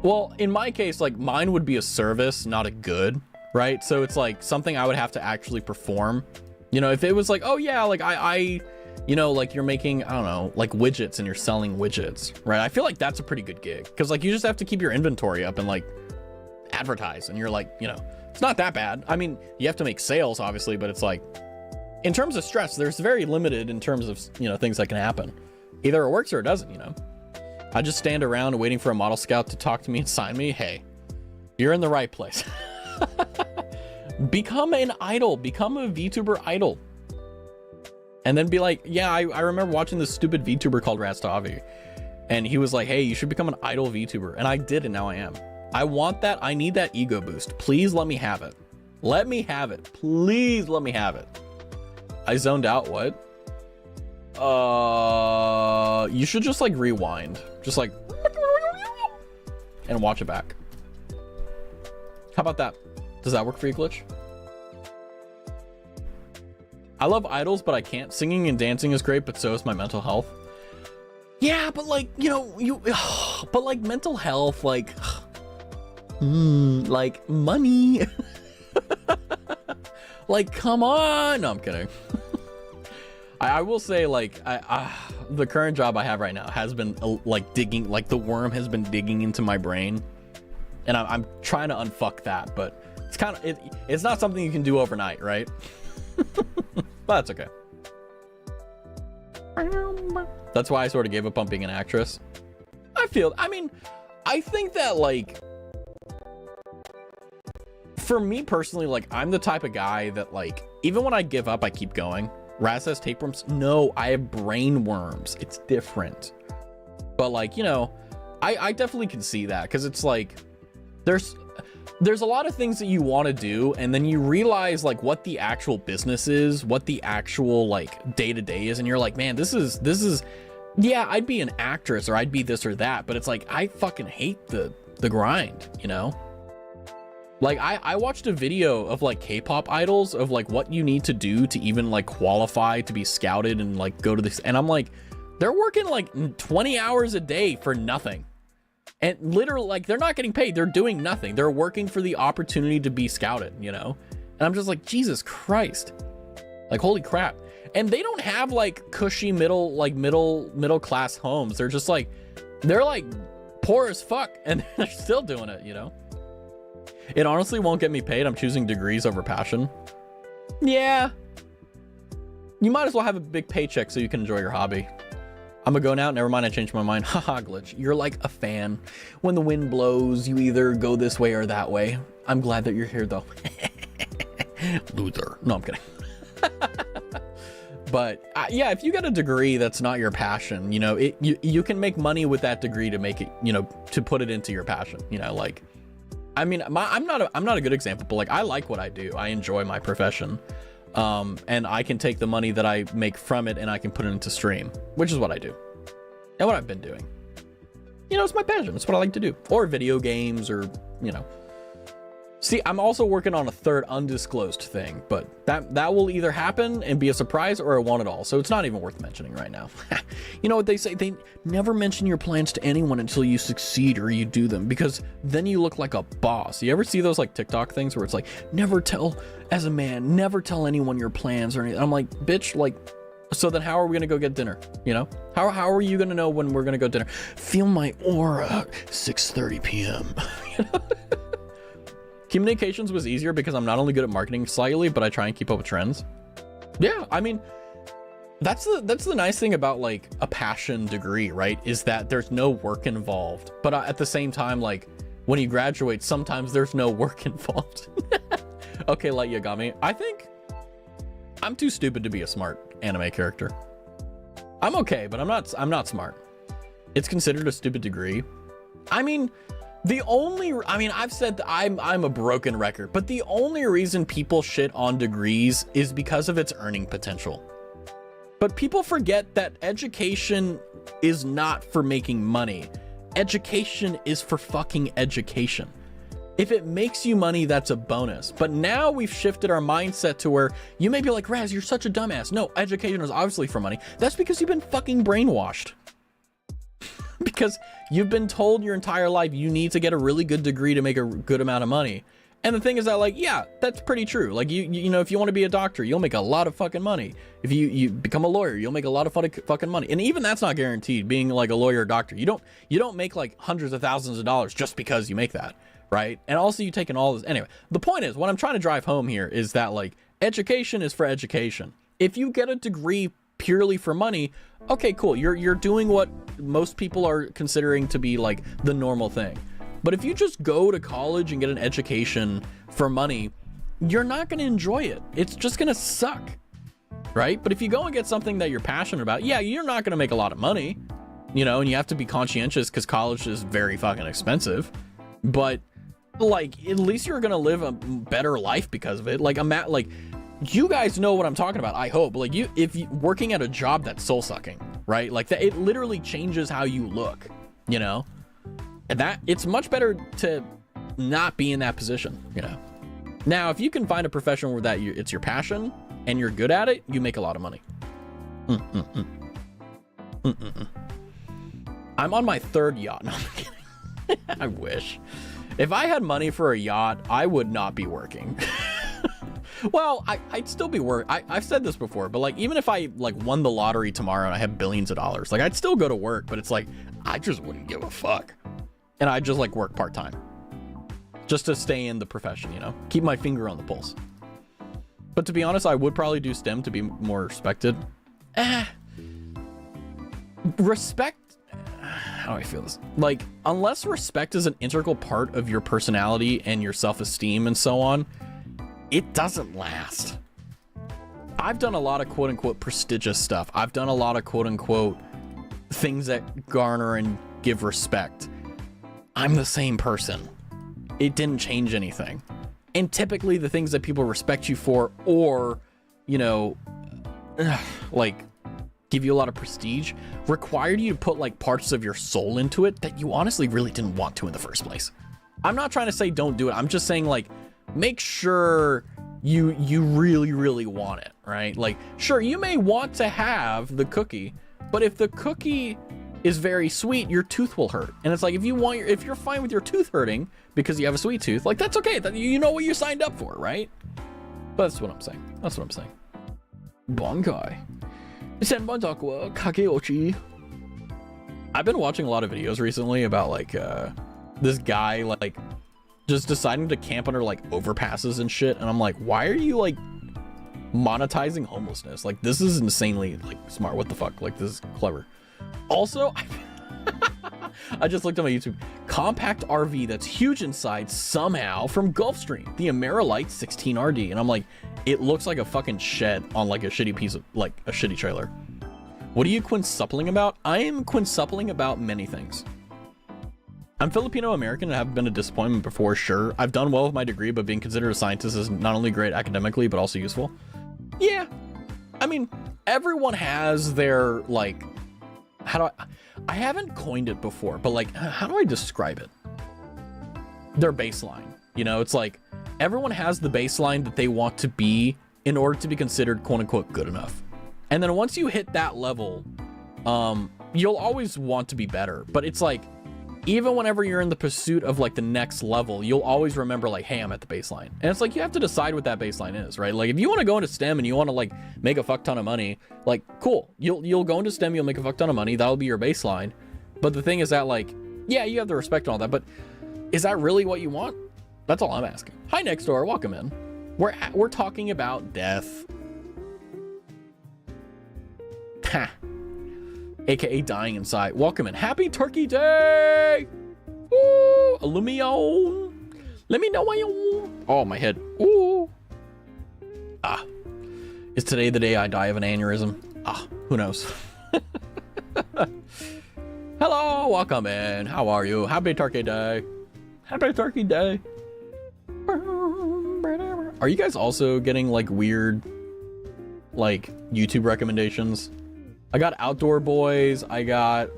well, in my case, like, mine would be a service, not a good, right? So it's like something I would have to actually perform. You know, if it was like, oh yeah, like I you know, like you're making, I don't know, like widgets and you're selling widgets, right? I feel like that's a pretty good gig, because like you just have to keep your inventory up and like advertise, and you're like, you know, it's not that bad. I mean, you have to make sales obviously, but it's like, in terms of stress, there's very limited in terms of, you know, things that can happen. Either it works or it doesn't, you know? I just stand around waiting for a model scout to talk to me and sign me. Hey, you're in the right place. Become an idol, become a VTuber idol. And then be like, yeah, I remember watching this stupid VTuber called Raztavi, and he was like, hey, you should become an idol VTuber. And I did, and now I am. I want that. I need that ego boost. Please let me have it. Let me have it. Please let me have it. I zoned out. What? You should just like rewind. Just like, and watch it back. How about that? Does that work for you, Glitch? I love idols, but I can't. Singing and dancing is great, but so is my mental health. Yeah, but like, you know, but like mental health, like, like money. Like, come on. No, I'm kidding. I will say, like, the current job I have right now has been like digging, like the worm has been digging into my brain, and I'm trying to unfuck that, but it's kind of, it's not something you can do overnight, right? But that's okay. That's why I sort of gave up on being an actress. I mean, I think that, like, for me personally, like, I'm the type of guy that, like, even when I give up, I keep going. Raz has tapeworms. No, I have brain worms. It's different. But, like, you know, I definitely can see that, because it's like, there's a lot of things that you want to do, and then you realize, like, what the actual business is, what the actual, like, day-to-day is, and you're like, man, this is yeah, I'd be an actress, or I'd be this or that, but it's like, I fucking hate the grind, you know? Like, I watched a video of, like, K-pop idols, of, like, what you need to do to even, like, qualify to be scouted and, like, go to this, and I'm like, they're working, like, 20 hours a day for nothing. And literally, like, they're not getting paid. They're doing nothing. They're working for the opportunity to be scouted, you know? And I'm just like, Jesus Christ. Like, holy crap. And they don't have, like, cushy middle class homes. They're just like, they're like poor as fuck, and they're still doing it, you know? It honestly won't get me paid. I'm choosing degrees over passion. Yeah. You might as well have a big paycheck so you can enjoy your hobby. I'm gonna go now. Never mind, I changed my mind. Haha, Glitch. You're like a fan. When the wind blows, you either go this way or that way. I'm glad that you're here, though. Loser. No, I'm kidding. But yeah, if you get a degree that's not your passion, you know, you can make money with that degree to make it, you know, to put it into your passion. You know, like, I mean, I'm not a good example, but like, I like what I do. I enjoy my profession. And I can take the money that I make from it and I can put it into stream, which is what I do and what I've been doing. You know, it's my passion. It's what I like to do. Or video games, or, you know. See, I'm also working on a third undisclosed thing, but that will either happen and be a surprise, or it won't at all. So it's not even worth mentioning right now. You know what they say? They never mention your plans to anyone until you succeed or you do them, because then you look like a boss. You ever see those like TikTok things where it's like, never tell, as a man, never tell anyone your plans or anything. I'm like, bitch, like, so then how are we gonna go get dinner? You know, how are you gonna know when we're gonna go dinner? Feel my aura, 6:30 p.m. You know? Communications was easier because I'm not only good at marketing slightly, but I try and keep up with trends. Yeah, I mean, that's the nice thing about like a passion degree, right? Is that there's no work involved, but at the same time, like when you graduate, sometimes there's no work involved. Okay, Light Yagami, I think I'm too stupid to be a smart anime character. I'm okay, but I'm not smart. It's considered a stupid degree. I mean, I've said that I'm a broken record, but the only reason people shit on degrees is because of its earning potential. But people forget that education is not for making money. Education is for fucking education. If it makes you money, that's a bonus. But now we've shifted our mindset to where you may be like, Raz, you're such a dumbass. No, education is obviously for money. That's because you've been fucking brainwashed. Because you've been told your entire life you need to get a really good degree to make a good amount of money. And the thing is that, like, yeah, that's pretty true. Like, you know, if you want to be a doctor, you'll make a lot of fucking money. If you become a lawyer, you'll make a lot of fucking money. And even that's not guaranteed, being like a lawyer or doctor. You don't make like hundreds of thousands of dollars just because you make that, right? And also you taking all this. Anyway, the point is, what I'm trying to drive home here is that, like, education is for education. If you get a degree purely for money, okay, cool. You're doing what most people are considering to be like the normal thing. But if you just go to college and get an education for money, you're not going to enjoy it. It's just going to suck, right? But if you go and get something that you're passionate about, yeah, you're not going to make a lot of money, you know, and you have to be conscientious because college is very fucking expensive. But like, at least you're going to live a better life because of it. Like, you guys know what I'm talking about, I hope. Like, if you working at a job that's soul sucking, right? Like, that, it literally changes how you look, you know? And that it's much better to not be in that position, you know. Now, if you can find a profession where it's your passion and you're good at it, you make a lot of money. I'm on my 3rd yacht. No, I'm kidding. I wish. If I had money for a yacht, I would not be working. Well, I'd still be I've said this before, but like, even if I like won the lottery tomorrow and I have billions of dollars, like I'd still go to work, but it's like, I just wouldn't give a fuck. And I'd just like work part-time just to stay in the profession, you know, keep my finger on the pulse. But to be honest, I would probably do STEM to be more respected. Respect. How do I feel this? Like, unless respect is an integral part of your personality and your self-esteem and so on, it doesn't last. I've done a lot of quote unquote prestigious stuff. I've done a lot of quote unquote things that garner and give respect. I'm the same person. It didn't change anything. And typically the things that people respect you for, or, you know, like give you a lot of prestige, required you to put like parts of your soul into it that you honestly really didn't want to in the first place. I'm not trying to say don't do it. I'm just saying, like, make sure you really, really want it, right? Like, sure, you may want to have the cookie, but if the cookie is very sweet, your tooth will hurt. And it's like, if you're fine with your tooth hurting because you have a sweet tooth, like, that's okay. You know what you signed up for, right? But that's what I'm saying. That's what I'm saying. Bonkai. I've been watching a lot of videos recently about like this guy like just deciding to camp under like overpasses and shit, and I'm like, why are you like monetizing homelessness? Like, this is insanely like smart. What the fuck? Like, this is clever. Also, I just looked on my YouTube. Compact RV that's huge inside somehow from Gulfstream, the Amerilite 16RD, and I'm like, it looks like a fucking shed on like a shitty piece of like a shitty trailer. What are you quintuppling about? I am quintuppling about many things. I'm Filipino American and have been a disappointment before, sure. I've done well with my degree, but being considered a scientist is not only great academically, but also useful. Yeah. I mean, everyone has their, like, I haven't coined it before, but like, how do I describe it? Their baseline. You know, it's like, everyone has the baseline that they want to be in order to be considered quote unquote good enough. And then once you hit that level, you'll always want to be better. But it's like, even whenever you're in the pursuit of like the next level, you'll always remember like, hey, I'm at the baseline. And it's like, you have to decide what that baseline is, right? Like, if you want to go into STEM and you want to like make a fuck ton of money, like, cool, you'll go into STEM, you'll make a fuck ton of money, that'll be your baseline. But the thing is that, like, yeah, you have the respect and all that, but is that really what you want? That's all I'm asking. Hi, next door, welcome in. We're talking about death. Ha. AKA dying inside. Welcome in. Happy Turkey Day! Ooh, Illumio. Let me know why you. Oh, my head. Ooh. Ah. Is today the day I die of an aneurysm? Ah, who knows? Hello, welcome in. How are you? Happy Turkey Day. Happy Turkey Day. Are you guys also getting like weird, like, YouTube recommendations? I got Outdoor Boys. I got.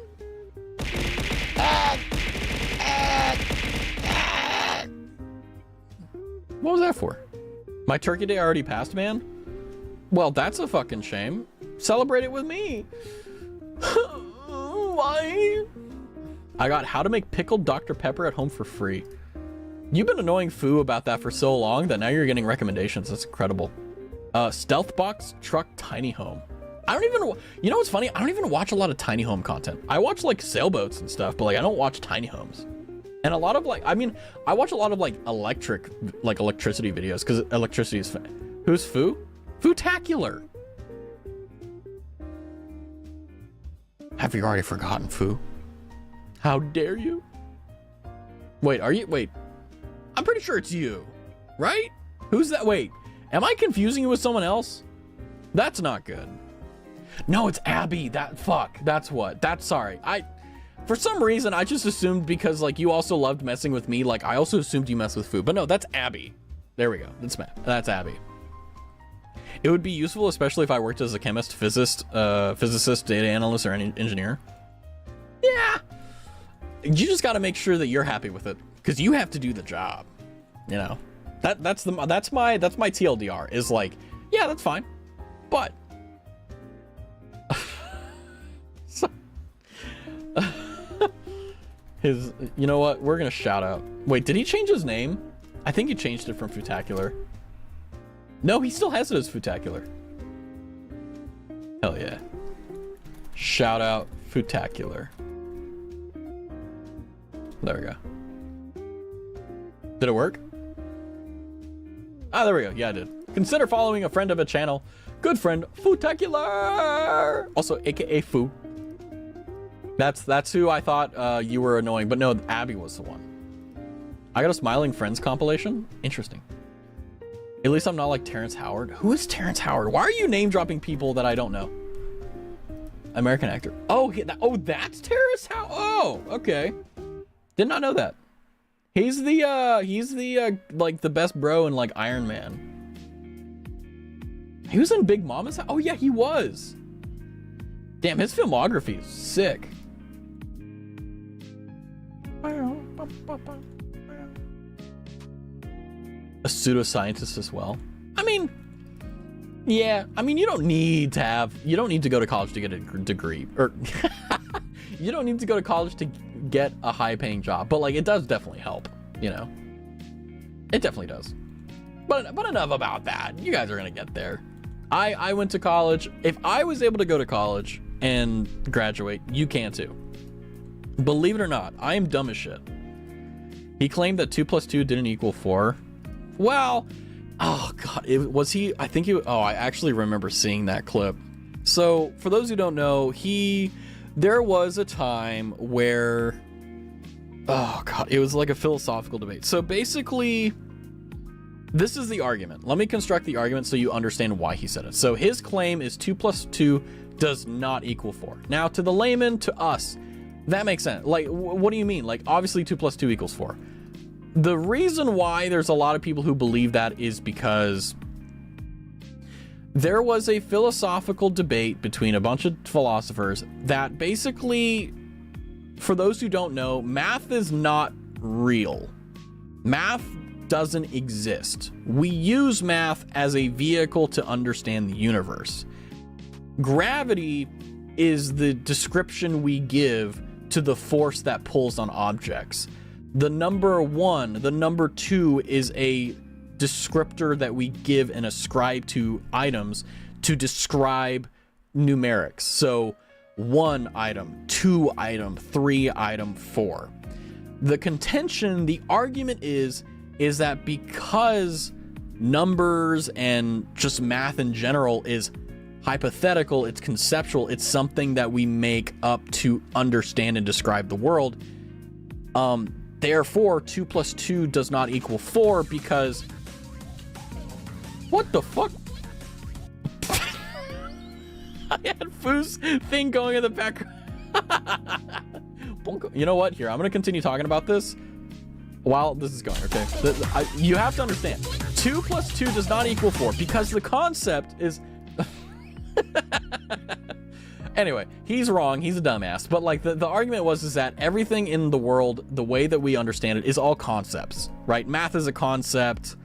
What was that for? My Turkey Day already passed, man? Well, that's a fucking shame. Celebrate it with me. Why? I got how to make pickled Dr. Pepper at home for free. You've been annoying Foo about that for so long that now you're getting recommendations. That's incredible. Stealth Box Truck Tiny Home. I don't even, you know what's funny? I don't even watch a lot of tiny home content. I watch like sailboats and stuff, but like I don't watch tiny homes. And a lot of like, I mean, I watch a lot of like electricity videos because electricity is, who's Foo? Foo-tacular. Have you already forgotten Foo? How dare you? Wait, wait, I'm pretty sure it's you, right? Who's that? Wait, am I confusing you with someone else? That's not good. No, it's Abby. Sorry. For some reason, I just assumed because like you also loved messing with me, like I also assumed you mess with Foo, but no, that's Abby. There we go. That's Abby. It would be useful, especially if I worked as a chemist, physicist, data analyst, or any engineer. Yeah. You just got to make sure that you're happy with it. because you have to do the job, you know. That's my TLDR is like, yeah, that's fine, but his, you know what, we're gonna shout out. Wait, did he change his name? I think he changed it from Futacular. No, he still has it as Futacular. Hell yeah. Shout out Futacular. There we go. Did it work? Ah, there we go. Yeah, I did. Consider following a friend of a channel. Good friend, Futacular! Also, aka Fu. That's who I thought you were annoying, but no, Abby was the one. I got a Smiling Friends compilation. Interesting. At least I'm not like Terrence Howard. Who is Terrence Howard? Why are you name dropping people that I don't know? American actor. Oh, that's Terrence Howard. Oh, okay. Did not know that. He's the like the best bro in like Iron Man. He was in Big Mama's House. Oh yeah, he was. Damn, his filmography is sick. A pseudoscientist as well. I mean, yeah. I mean, you don't need to go to college to get a degree, or you don't need to go to college to get a high-paying job. But like, it does definitely help. You know, it definitely does. But enough about that. You guys are gonna get there. I went to college. If I was able to go to college and graduate, you can too. Believe it or not, I am dumb as shit. He claimed that 2 + 2 didn't equal 4. Well, oh god, I actually remember seeing that clip. So for those who don't know, there was a time where, oh god, it was like a philosophical debate. So basically, this is the argument. Let me construct the argument so you understand why he said it. So his claim is 2 + 2 does not equal 4. Now to the layman, to us, that makes sense. Like, what do you mean? Like, obviously 2 + 2 equals 4. The reason why there's a lot of people who believe that is because there was a philosophical debate between a bunch of philosophers that basically, for those who don't know, math is not real. Math doesn't exist. We use math as a vehicle to understand the universe. Gravity is the description we give to the force that pulls on objects. The number 1, the number 2 is a descriptor that we give and ascribe to items to describe numerics. So 1 item, 2 item, 3 item, 4. The contention, the argument is that because numbers and just math in general is hypothetical, it's conceptual, it's something that we make up to understand and describe the world. Therefore, 2 + 2 does not equal 4 because... What the fuck? I had Foo's thing going in the background. You know what? Here, I'm going to continue talking about this while this is going, okay? You have to understand, 2 + 2 does not equal 4 because the concept is... Anyway, he's wrong. He's a dumbass. But like the argument is that everything in the world, the way that we understand it, is all concepts, right? Math is a concept.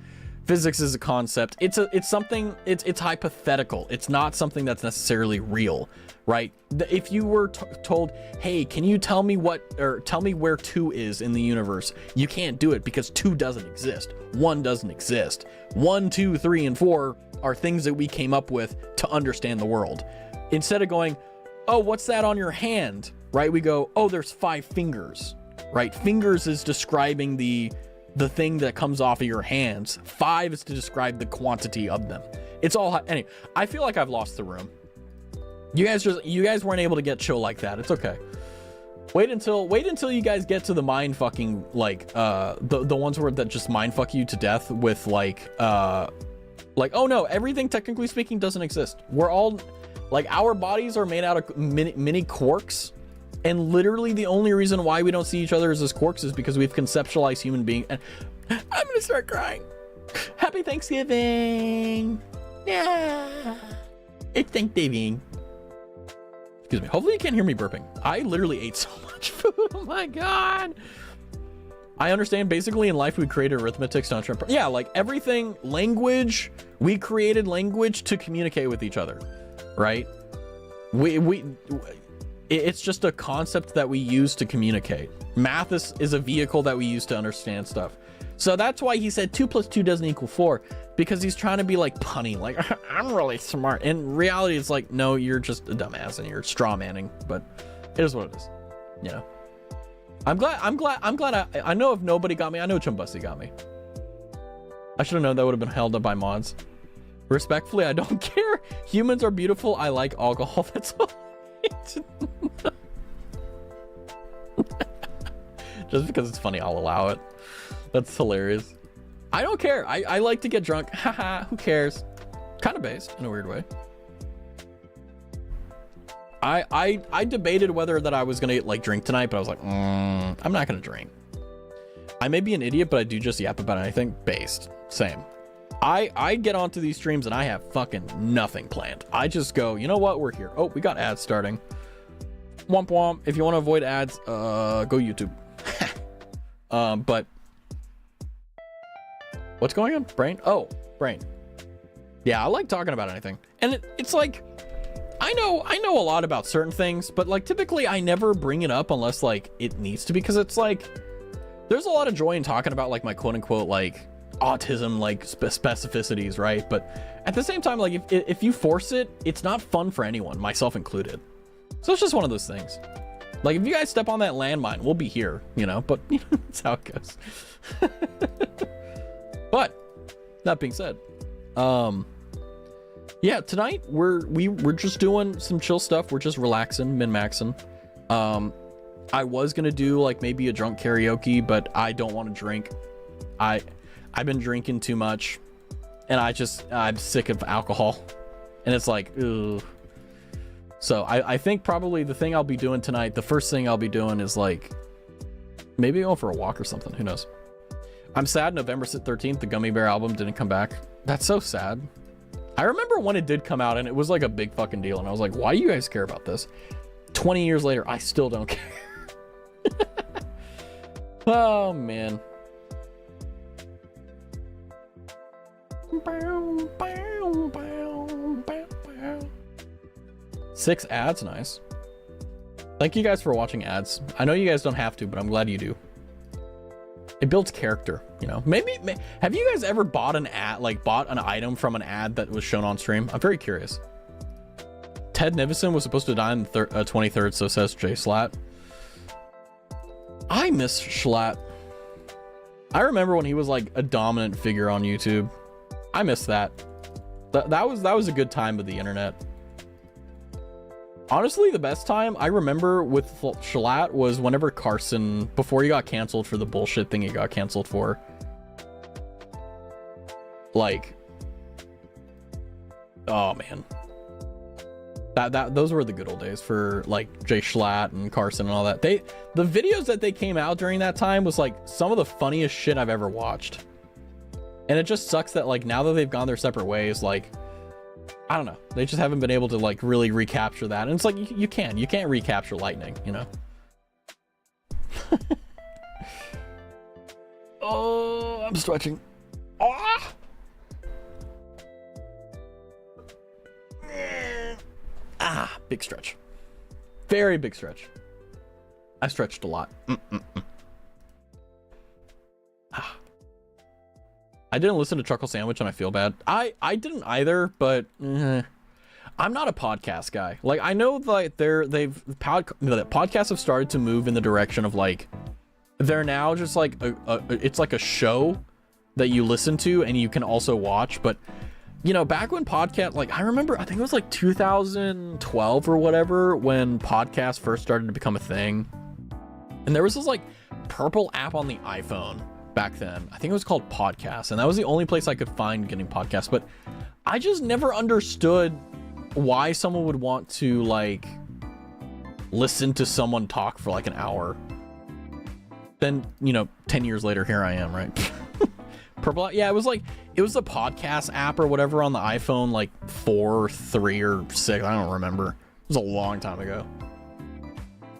Physics is a concept. It's something. It's hypothetical. It's not something that's necessarily real, right? If you were told, "Hey, can you tell me where 2 is in the universe?" You can't do it because 2 doesn't exist. 1 doesn't exist. 1, 2, 3, and 4 are things that we came up with to understand the world. Instead of going, "Oh, what's that on your hand?" Right? We go, "Oh, there's 5 fingers." Right? Fingers is describing the thing that comes off of your hands. 5 is to describe the quantity of them. It's all anyway. I feel like I've lost the room. You guys weren't able to get chill like that. It's okay. Wait until you guys get to the mind fucking, like the ones that just mind fuck you to death with like oh no, everything technically speaking doesn't exist. We're all like, our bodies are made out of mini quarks, and literally the only reason why we don't see each other as quarks is because we've conceptualized human being. And I'm gonna start crying. Happy Thanksgiving. Yeah, it's Thanksgiving. Excuse me. Hopefully you can't hear me burping. I literally ate so much food. Oh my god. I understand. Basically, in life, we created arithmetic, yeah, like everything, language. We created language to communicate with each other, right? It's just a concept that we use to communicate. Math is a vehicle that we use to understand stuff. So that's why he said 2 + 2 doesn't equal 4, because he's trying to be like punny, like I'm really smart. In reality, it's like, no, you're just a dumbass and you're straw manning. But it is what it is, you know. I'm glad I know if nobody got me, I know Chumbusty got me. I should have known that would have been held up by mods. Respectfully, I don't care. Humans are beautiful. I like alcohol. That's all. Just because it's funny, I'll allow it. That's hilarious. I don't care. I like to get drunk. Haha, who cares? Kind of based in a weird way. I debated whether that I was gonna like drink tonight, but I was like, I'm not gonna drink. I may be an idiot, but I do just yap about anything. Based. Same. I get onto these streams and I have fucking nothing planned. I just go, you know what? We're here. Oh, we got ads starting. Womp womp. If you want to avoid ads, go YouTube. But what's going on? Brain? Oh, brain. Yeah, I like talking about anything. And it's like, I know a lot about certain things, but like typically I never bring it up unless like it needs to, because it's like, there's a lot of joy in talking about like my quote unquote like autism like specificities, right? But at the same time, like if you force it, it's not fun for anyone, myself included. So it's just one of those things. Like if you guys step on that landmine, we'll be here, you know, but you know, that's how it goes. But that being said, yeah, tonight we're just doing some chill stuff. We're just relaxing, min-maxing. I was gonna do like maybe a drunk karaoke, but I don't want to drink. I've been drinking too much, and I'm sick of alcohol, and it's like, ugh. So I think probably the thing I'll be doing tonight, the first thing I'll be doing is like maybe going for a walk or something. Who knows? I'm sad November 13th, the Gummy Bear album didn't come back. That's so sad. I remember when it did come out and it was like a big fucking deal, and I was like, why do you guys care about this? 20 years later, I still don't care. Oh man. 6 ads, nice. Thank you guys for watching ads. I know you guys don't have to, but I'm glad you do. It builds character, you know. Maybe have you guys ever bought an ad, like bought an item from an ad that was shown on stream? I'm very curious. Ted Nivison was supposed to die on the 23rd, so says Jay Schlatt. I miss Schlatt. I remember when he was like a dominant figure on YouTube. I miss that. That was a good time of the internet. Honestly, the best time I remember with Schlatt was whenever Carson, before he got canceled for the bullshit thing he got canceled for. Like, oh man. Those were the good old days for like Jay Schlatt and Carson and all that. The videos that they came out during that time was like some of the funniest shit I've ever watched. And it just sucks that like now that they've gone their separate ways, like I don't know, they just haven't been able to like really recapture that. And it's like you can't recapture lightning, you know. Oh, I'm stretching. Ah! Ah, big stretch. Very big stretch. I stretched a lot. Ah. I didn't listen to Chuckle Sandwich and I feel bad. I didn't either, but I'm not a podcast guy. Like I know that podcasts have started to move in the direction of like they're now just like it's like a show that you listen to and you can also watch. But you know, back when podcast, like I remember, I think it was like 2012 or whatever when podcasts first started to become a thing, and there was this like purple app on the iPhone back then. I think it was called Podcast, and that was the only place I could find getting podcasts. But I just never understood why someone would want to like listen to someone talk for like an hour. Then, you know, 10 years later, here I am, right? Purple, yeah, it was the podcast app or whatever on the iPhone, like 4, 3, or 6. I don't remember. It was a long time ago.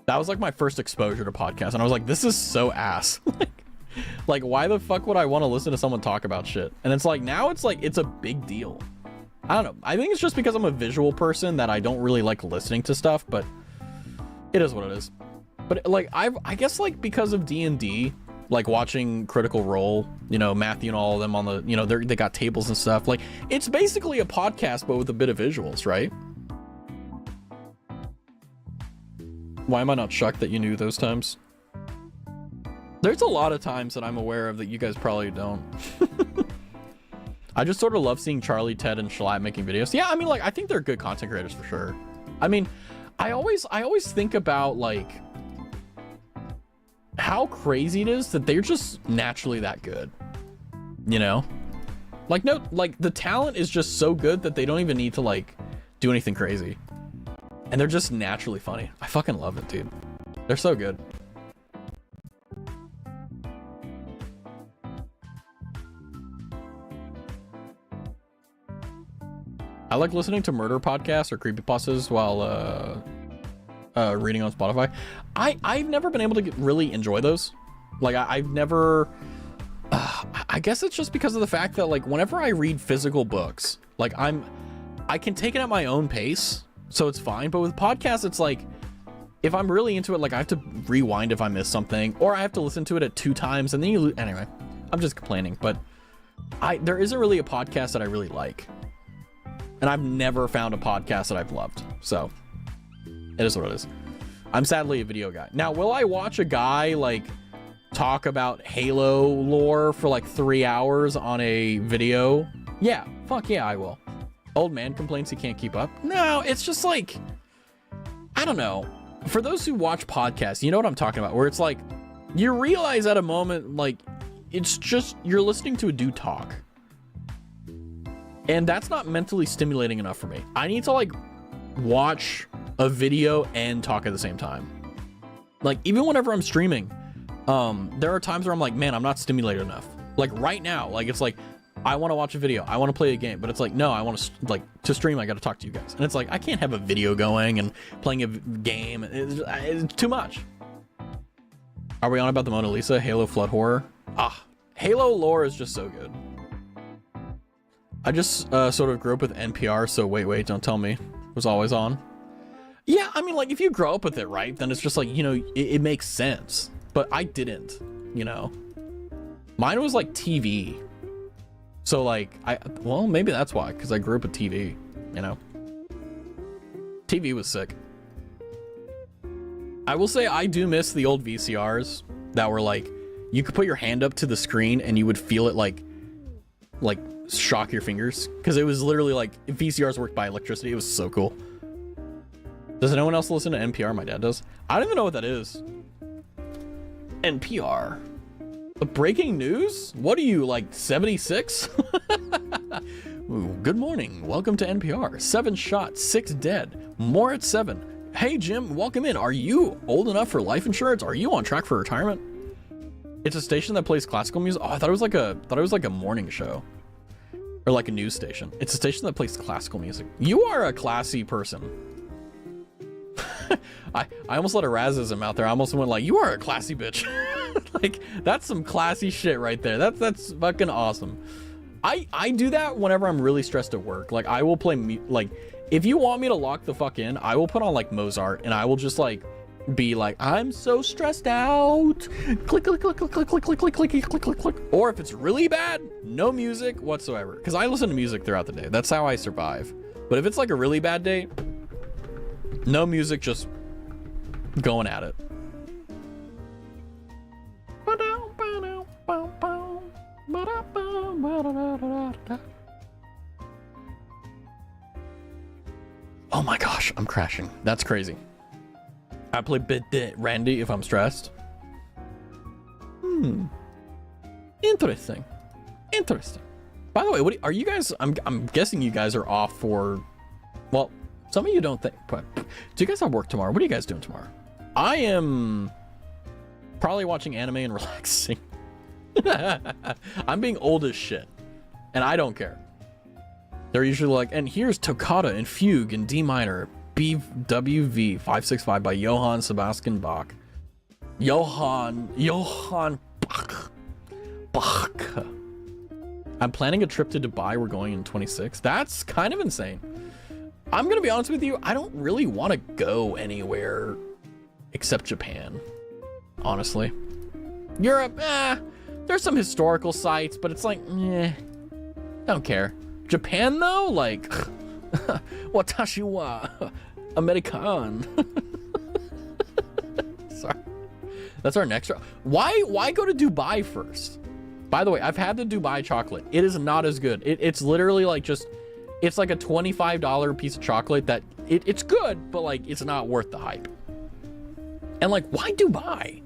That was like my first exposure to podcasts, and I was like, this is so ass. Like, Like, why the fuck would I want to listen to someone talk about shit? And it's like, now it's like, it's a big deal. I don't know. I think it's just because I'm a visual person that I don't really like listening to stuff, but it is what it is. But like, I guess like because of D&D, like watching Critical Role, you know, Matthew and all of them on the, you know, they got tables and stuff. Like, it's basically a podcast, but with a bit of visuals, right? Why am I not shocked that you knew those times? There's a lot of times that I'm aware of that you guys probably don't. I just sort of love seeing Charlie, Ted, and Shalat making videos. Yeah, I mean, like, I think they're good content creators for sure. I mean, I always think about, like, how crazy it is that they're just naturally that good, you know? Like, no, like, the talent is just so good that they don't even need to, like, do anything crazy. And they're just naturally funny. I fucking love it, dude. They're so good. I like listening to murder podcasts or creepypastas while reading on Spotify. I've never been able to really enjoy those. Like, I've never... I guess it's just because of the fact that, like, whenever I read physical books, like, I can take it at my own pace, so it's fine. But with podcasts, it's like, if I'm really into it, like, I have to rewind if I miss something, or I have to listen to it at 2 times, and then you... Anyway, I'm just complaining, but there isn't really a podcast that I really like. And I've never found a podcast that I've loved. So, it is what it is. I'm sadly a video guy. Now, will I watch a guy, like, talk about Halo lore for, like, 3 hours on a video? Yeah. Fuck yeah, I will. Old man complains he can't keep up. No, it's just, like, I don't know. For those who watch podcasts, you know what I'm talking about. Where it's, like, you realize at a moment, like, it's just, you're listening to a dude talk. And that's not mentally stimulating enough for me. I need to, like, watch a video and talk at the same time. Like, even whenever I'm streaming, there are times where I'm like, man, I'm not stimulated enough. Like, right now, like, it's like, I want to watch a video, I want to play a game, but it's like, no, I want to, like, to stream, I got to talk to you guys. And it's like, I can't have a video going and playing a game. It's too much. Are we on about the Mona Lisa? Halo Flood Horror? Halo lore is just so good. I just sort of grew up with NPR, so wait, don't tell me. It was always on. Yeah, I mean, like, if you grow up with it, right, then it's just like, you know, it makes sense. But I didn't, you know. Mine was like TV. So, like, well, maybe that's why, because I grew up with TV, you know. TV was sick. I will say I do miss the old VCRs that were like, you could put your hand up to the screen and you would feel it like shock your fingers, because it was literally like, if VCRs worked by electricity. It was so cool. Does anyone else listen to NPR? My dad does. I don't even know what that is. NPR. The breaking news? What are you, like 76? Ooh, good morning, welcome to NPR. 7 shot, 6 dead, more at 7. Hey Jim, welcome in. Are you old enough for life insurance? Are you on track for retirement? It's a station that plays classical music. Oh, I thought it was like a morning show. Or like a news station. It's a station that plays classical music. You are a classy person. I almost let a razzism out there. I almost went like, you are a classy bitch. Like, that's some classy shit right there. That's fucking awesome. I do that whenever I'm really stressed at work. Like, I will play, like, if you want me to lock the fuck in, I will put on like Mozart, and I will just like be like, I'm so stressed out. Click, click, click, click, click, click, click, click, click, click, click, click. Or if it's really bad, no music whatsoever. Because I listen to music throughout the day. That's how I survive. But if it's like a really bad day, no music, just going at it. Oh my gosh, I'm crashing. That's crazy. I play Randy if I'm stressed. Interesting. By the way, what are you guys? I'm guessing you guys are off for. Well, some of you don't think. But do you guys have work tomorrow? What are you guys doing tomorrow? I am probably watching anime and relaxing. I'm being old as shit, and I don't care. They're usually like, and here's Toccata and Fugue in D minor, BWV 565 by Johann Sebastian Bach. Johann Bach. Fuck. I'm planning a trip to Dubai. We're going in 26. That's kind of insane. I'm gonna be honest with you. I don't really want to go anywhere except Japan. Honestly, Europe. There's some historical sites, but it's like, don't care. Japan though, like, watashi wa American. Sorry. That's our next. Why go to Dubai first? By the way, I've had the Dubai chocolate. It is not as good. It's literally like it's like a $25 piece of chocolate that it's good, but like it's not worth the hype. And like, why Dubai?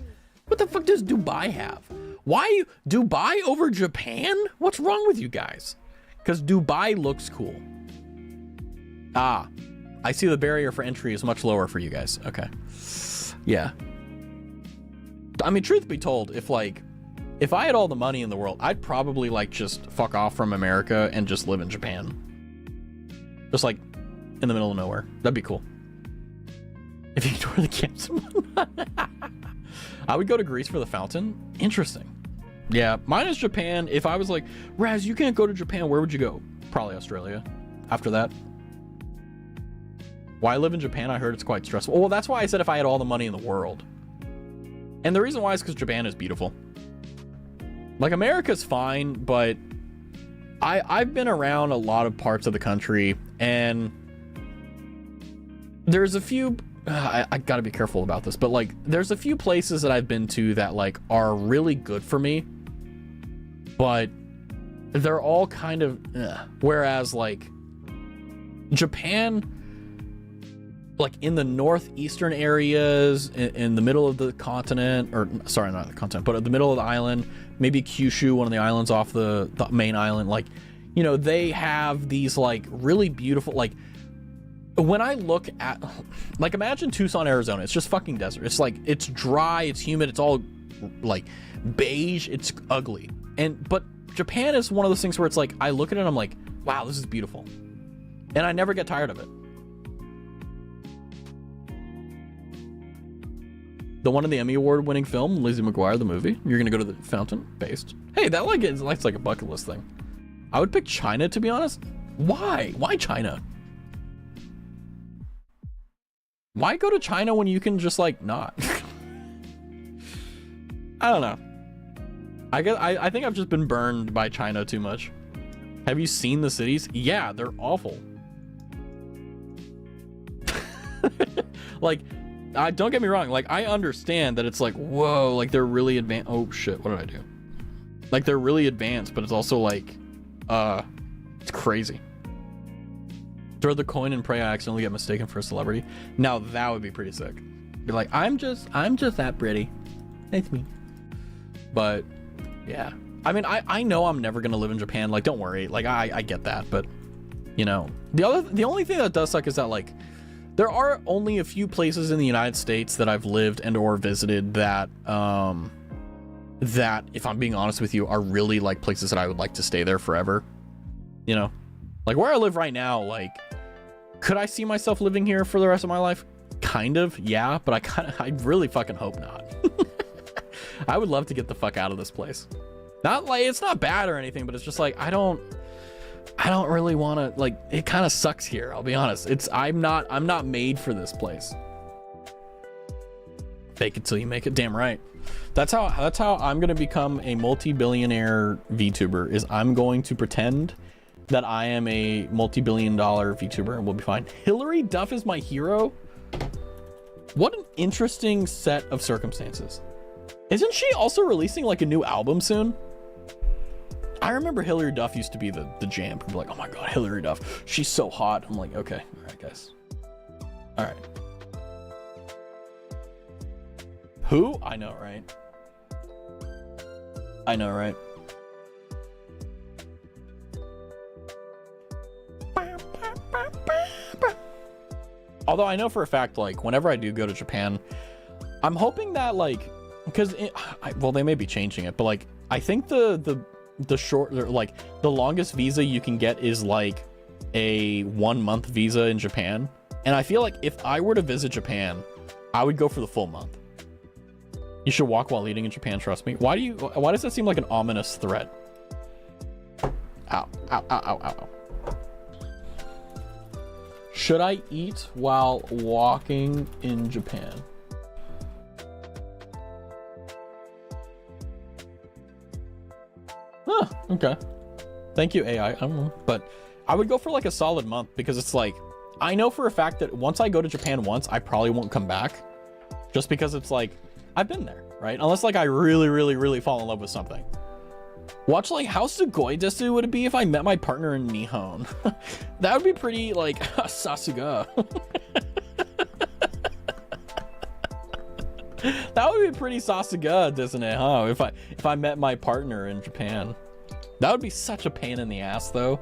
What the fuck does Dubai have? Why Dubai over Japan? What's wrong with you guys? Because Dubai looks cool. Ah, I see the barrier for entry is much lower for you guys. Okay. Yeah. I mean, truth be told, if I had all the money in the world, I'd probably like just fuck off from America and just live in Japan. Just like in the middle of nowhere. That'd be cool. If you ignore the camps. I would go to Greece for the fountain. Interesting. Yeah, mine is Japan. If I was like, Raz, you can't go to Japan, where would you go? Probably Australia. After that. Why live in Japan? I heard it's quite stressful. Well, that's why I said if I had all the money in the world. And the reason why is because Japan is beautiful. Like, America's fine, but I've been around a lot of parts of the country, and there's a few... I gotta be careful about this, but like there's a few places that I've been to that like are really good for me, but they're all kind of whereas like Japan, like in the northeastern areas, in the middle of the continent, or sorry, not the continent, but in the middle of the island, maybe Kyushu, one of the islands off the main island, like, you know, they have these like really beautiful, like, when I look at, like, imagine Tucson, Arizona. It's just fucking desert. It's like, it's dry, it's humid, it's all like beige, it's ugly. But Japan is one of those things where it's like, I look at it and I'm like, wow, this is beautiful. And I never get tired of it. The one in the Emmy Award winning film, Lizzie McGuire, the movie. You're gonna go to the fountain? Based. Hey, that like is like a bucket list thing. I would pick China, to be honest. Why? Why China? Why go to China when you can just like not? I don't know. I think I've just been burned by China too much. Have you seen the cities? Yeah, they're awful. Like, don't get me wrong. Like, I understand that it's like, whoa, like they're really advanced. Oh shit, what did I do? Like, they're really advanced, but it's also like, it's crazy. Throw the coin and pray I accidentally get mistaken for a celebrity. Now that would be pretty sick. Be like, I'm just that pretty. It's me. But yeah, I mean, I know I'm never gonna live in Japan. Like, don't worry. Like, I get that, but you know, the only thing that does suck is that like there are only a few places in the United States that I've lived and or visited that that, if I'm being honest with you, are really like places that I would like to stay there forever. You know, like where I live right now, like, could I see myself living here for the rest of my life? Kind of, yeah, but I really fucking hope not. I would love to get the fuck out of this place. Not like, it's not bad or anything, but it's just like, I don't really want to, like, it kind of sucks here, I'll be honest. I'm not made for this place. Fake it till you make it, damn right. That's how I'm gonna become a multi-billionaire VTuber, is I'm going to pretend that I am a multi-billion-dollar VTuber and we'll be fine. Hillary Duff is my hero? What an interesting set of circumstances. Isn't she also releasing like a new album soon? I remember Hillary Duff used to be the jam. People were like, oh my God, Hillary Duff, she's so hot. I'm like, okay, all right, guys. All right. Who? I know, right? I know, right? Although I know for a fact, like, whenever I do go to Japan, I'm hoping that, like, because well, they may be changing it, but like, I think the short, like, the longest visa you can get is like a 1-month visa in Japan. And I feel like if I were to visit Japan, I would go for the full month. You should walk while eating in Japan, trust me. Why does that seem like an ominous threat? Ow, ow, ow, ow, ow. Should I eat while walking in Japan? Huh, okay. Thank you, AI. I don't know. But I would go for like a solid month because it's like, I know for a fact that once I go to Japan once, I probably won't come back. Just because it's like, I've been there, right? Unless like I really, really, really fall in love with something. Watch like how sugoi desu would it be if I met my partner in Nihon? That would be pretty like sasuga. That would be pretty sasuga, isn't it, huh? If I met my partner in Japan. That would be such a pain in the ass though.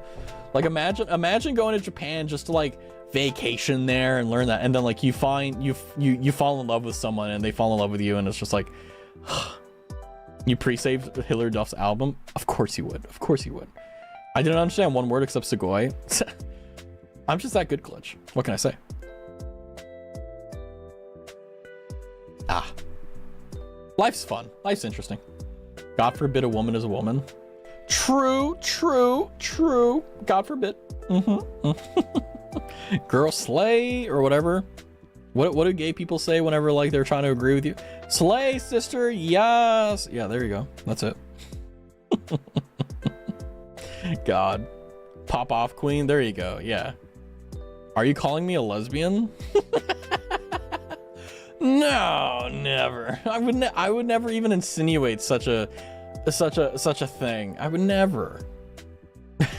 Like imagine going to Japan just to like vacation there and learn that, and then like you fall in love with someone and they fall in love with you, and it's just like you pre-saved Hilary Duff's album. Of course you would. Of course you would. I didn't understand one word except sugoi. I'm just that good, Glitch. What can I say? Ah. Life's fun. Life's interesting. God forbid a woman is a woman. True, true, true. God forbid. Girl slay or whatever. What do gay people say whenever like they're trying to agree with you? Slay, sister, yes. Yeah, there you go. That's it. God. Pop off queen. There you go. Yeah. Are you calling me a lesbian? No, never. I would never even insinuate such a thing. I would never.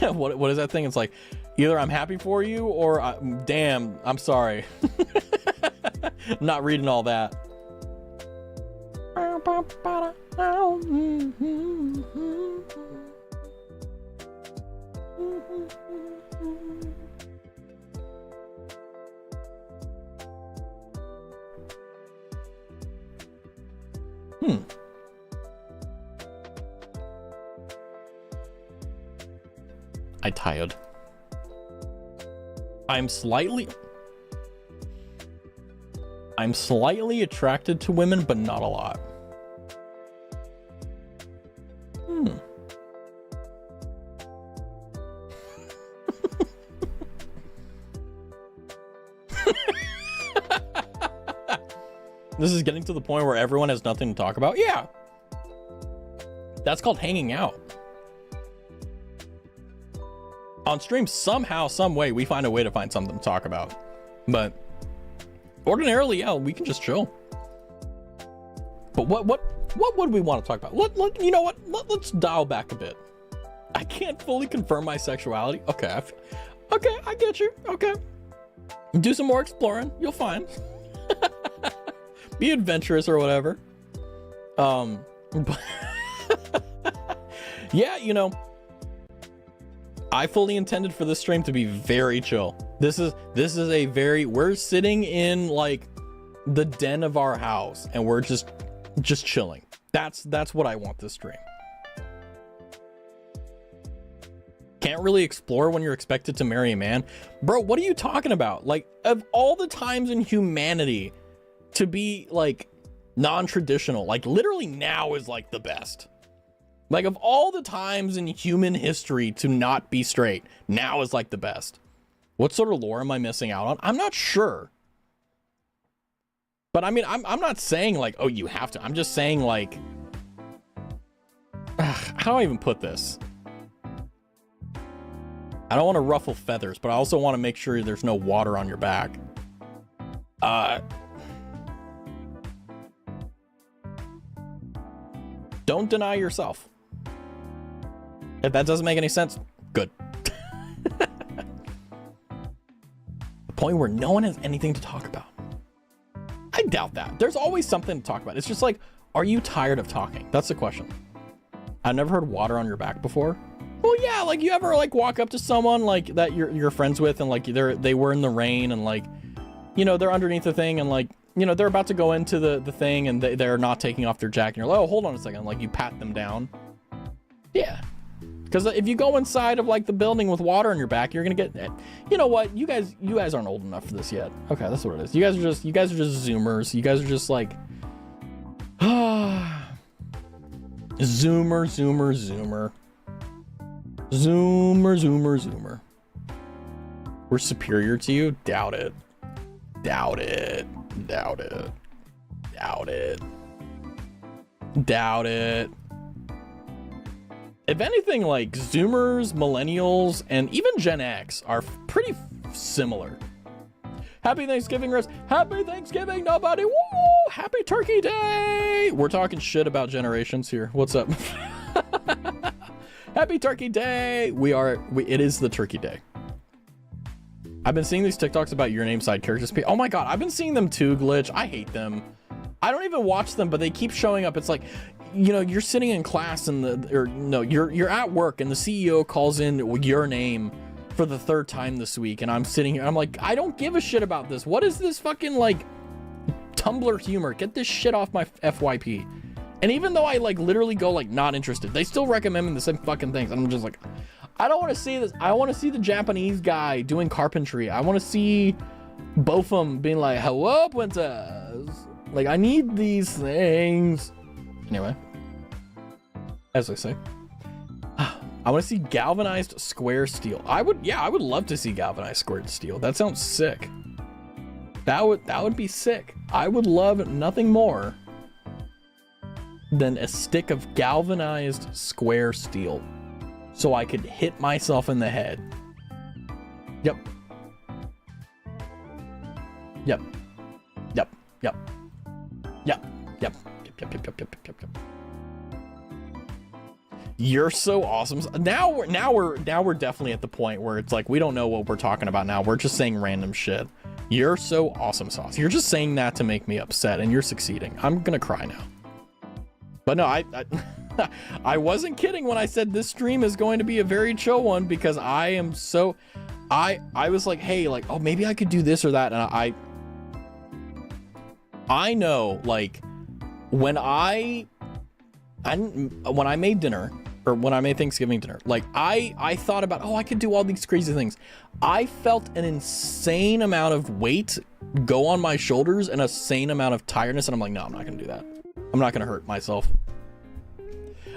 What is that thing? It's like either I'm happy for you or damn, I'm sorry. I'm not reading all that. I tired. I'm slightly attracted to women, but not a lot. This is getting to the point where everyone has nothing to talk about. Yeah. That's called hanging out. On stream, somehow, some way, we find a way to find something to talk about. But ordinarily, yeah, we can just chill. But what would we want to talk about? You know what? Let's dial back a bit. I can't fully confirm my sexuality. Okay, okay, I get you. Okay. Do some more exploring. You'll find. Be adventurous or whatever. But yeah, you know, I fully intended for this stream to be very chill. This is a very, we're sitting in like the den of our house and we're just chilling. That's what I want this stream. Can't really explore when you're expected to marry a man. Bro, what are you talking about? Like, of all the times in humanity to be like non-traditional, like literally now is like the best. Like of all the times in human history to not be straight, now is like the best. What sort of lore am I missing out on? I'm not sure. But I mean, I'm not saying like, oh, you have to. I'm just saying like, how do I even put this? I don't want to ruffle feathers, but I also want to make sure there's no water on your back. Don't deny yourself. If that doesn't make any sense, good. The point where no one has anything to talk about. I doubt that. There's always something to talk about. It's just like, are you tired of talking? That's the question. I've never heard water on your back before. Well, yeah, like you ever like walk up to someone like that you're friends with and like they were in the rain and like, you know, they're underneath the thing and like, you know, they're about to go into the thing and they're not taking off their jacket. And you're like, oh, hold on a second. Like you pat them down. Yeah. Because if you go inside of like the building with water on your back, you're going to get, you know what? You guys aren't old enough for this yet. Okay. That's what it is. You guys are just zoomers. You guys are just like, Zoomer, zoomer, zoomer. Zoomer, zoomer, zoomer. We're superior to you? Doubt it. Doubt it. Doubt it. Doubt it. Doubt it. If anything, like Zoomers, Millennials, and even Gen X are pretty similar. Happy Thanksgiving, Russ. Happy Thanksgiving, nobody. Woo! Happy Turkey Day. We're talking shit about generations here. What's up? Happy Turkey Day. It is the Turkey Day. I've been seeing these TikToks about your name side characters. Oh my God, I've been seeing them too, Glitch. I hate them. I don't even watch them, but they keep showing up. It's like, you know, you're sitting in class and you're at work and the CEO calls in your name for the third time this week, and I'm sitting here, I'm like, I don't give a shit about this. What is this fucking like Tumblr humor? Get this shit off my FYP. And even though I like literally go like not interested, they still recommend me the same fucking things. I'm just like, I don't want to see this. I want to see the Japanese guy doing carpentry. I want to see Bofum being like, hello, princess. Like, I need these things. Anyway, as I say, I want to see galvanized square steel. I would love to see galvanized square steel. That sounds sick. That would be sick. I would love nothing more than a stick of galvanized square steel so I could hit myself in the head. Yep. Yep. Yep. Yep. Yep. Yep. Yep. You're so awesome. Now we're definitely at the point where it's like we don't know what we're talking about now. We're just saying random shit. You're so awesome sauce. You're just saying that to make me upset, and you're succeeding. I'm gonna cry now. But no, I wasn't kidding when I said this stream is going to be a very chill one, because I am so I was like, hey, like, oh, maybe I could do this or that, and I know, like, when I made dinner, or when I made Thanksgiving dinner, like I thought about, oh, I could do all these crazy things. I felt an insane amount of weight go on my shoulders and a insane amount of tiredness, and I'm like, no, I'm not gonna do that. I'm not gonna hurt myself.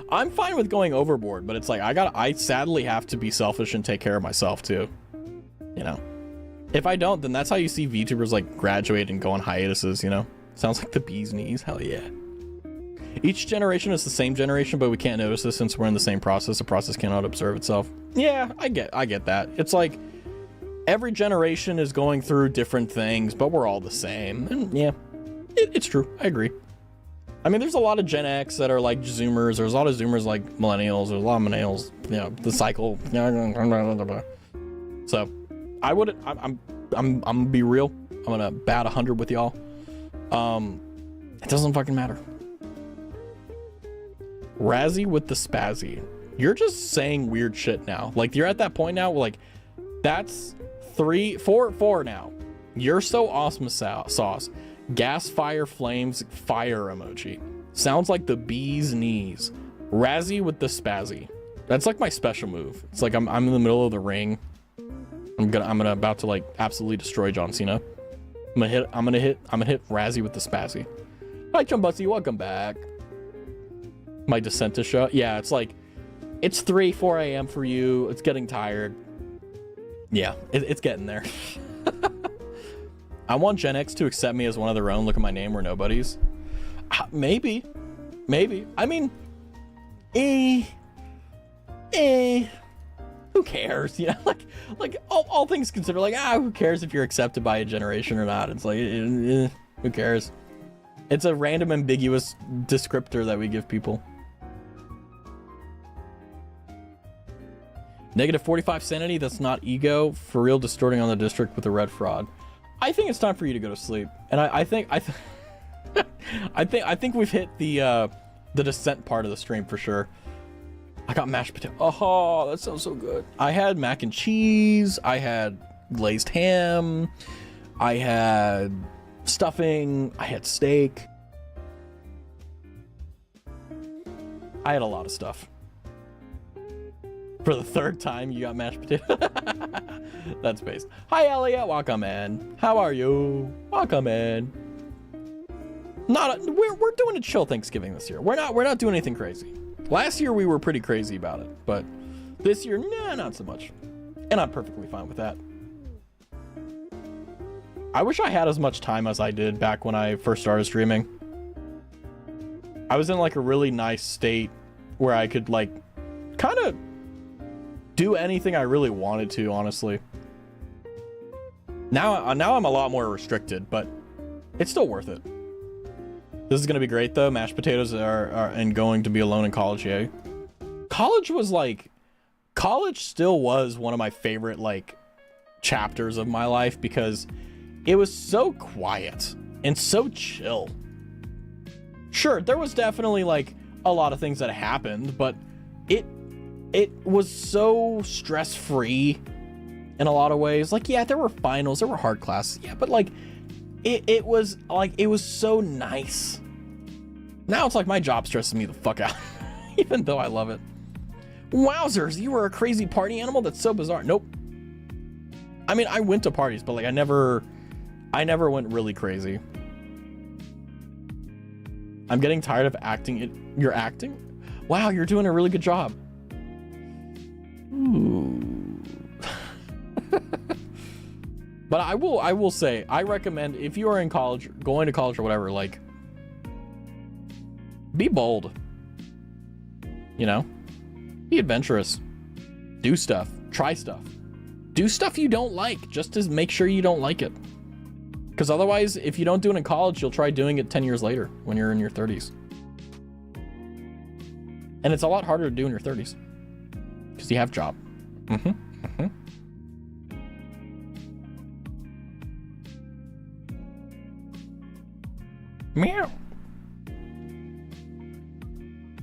I'm fine with going overboard, but it's like I sadly have to be selfish and take care of myself too. You know, if I don't, then that's how you see VTubers like graduate and go on hiatuses. You know, sounds like the bee's knees. Hell yeah. Each generation is the same generation, but we can't notice this since we're in the same process. The process cannot observe itself. Yeah, I get that. It's like every generation is going through different things, but we're all the same. And yeah, it's true. I agree. I mean, there's a lot of Gen X that are like Zoomers. There's a lot of Zoomers like Millennials. There's a lot of Millennials, you know, the cycle. So I'm gonna be real. I'm gonna bat 100 with y'all. It doesn't fucking matter. Razzie with the spazzy. You're just saying weird shit now. Like, you're at that point now, like, that's 4 now. You're so awesome sauce. Gas, fire, flames, fire emoji. Sounds like the bee's knees. Razzie with the spazzy. That's like my special move. It's like I'm in the middle of the ring. I'm about to like absolutely destroy John Cena. I'm gonna hit Razzie with the spazzy. Hi Chumbussy, welcome back. My descent to show. Yeah, it's like it's 4 a.m. for you. It's getting tired. Yeah, it's getting there. I want Gen X to accept me as one of their own. Look at my name, we're nobodies. Maybe. I mean, who cares? You know, like all things considered, like, who cares if you're accepted by a generation or not? It's like, who cares? It's a random ambiguous descriptor that we give people. Negative 45 sanity, that's not ego. For real, distorting on the district with a red fraud. I think it's time for you to go to sleep. And I think we've hit the descent part of the stream for sure. I got mashed potato. Oh, that sounds so good. I had mac and cheese. I had glazed ham. I had stuffing. I had steak. I had a lot of stuff. For the third time, you got mashed potato. That's based. Hi, Elliot. Welcome in. How are you? Welcome in. We're doing a chill Thanksgiving this year. We're not doing anything crazy. Last year we were pretty crazy about it, but this year, nah, not so much. And I'm perfectly fine with that. I wish I had as much time as I did back when I first started streaming. I was in like a really nice state where I could like kind of do anything I really wanted to, honestly. Now I'm a lot more restricted, but it's still worth it. This is gonna be great though. Mashed potatoes are and going to be alone in college, yay. College still was one of my favorite like chapters of my life because it was so quiet and so chill. Sure, there was definitely like a lot of things that happened, but it was so stress-free in a lot of ways. Like, yeah, there were finals, there were hard classes, yeah, but like it was so nice. Now it's like my job stresses me the fuck out, even though I love it. Wowzers, you were a crazy party animal? That's so bizarre. Nope. I mean, I went to parties, but like I never went really crazy. I'm getting tired of acting. You're acting? Wow, you're doing a really good job. Ooh. But I will say, I recommend if you are in college, going to college or whatever, like, be bold. You know? Be adventurous. Do stuff. Try stuff. Do stuff you don't like, just to make sure you don't like it. Because otherwise, if you don't do it in college, you'll try doing it 10 years later when you're in your 30s. And it's a lot harder to do in your 30s. Because you have a job. Meow.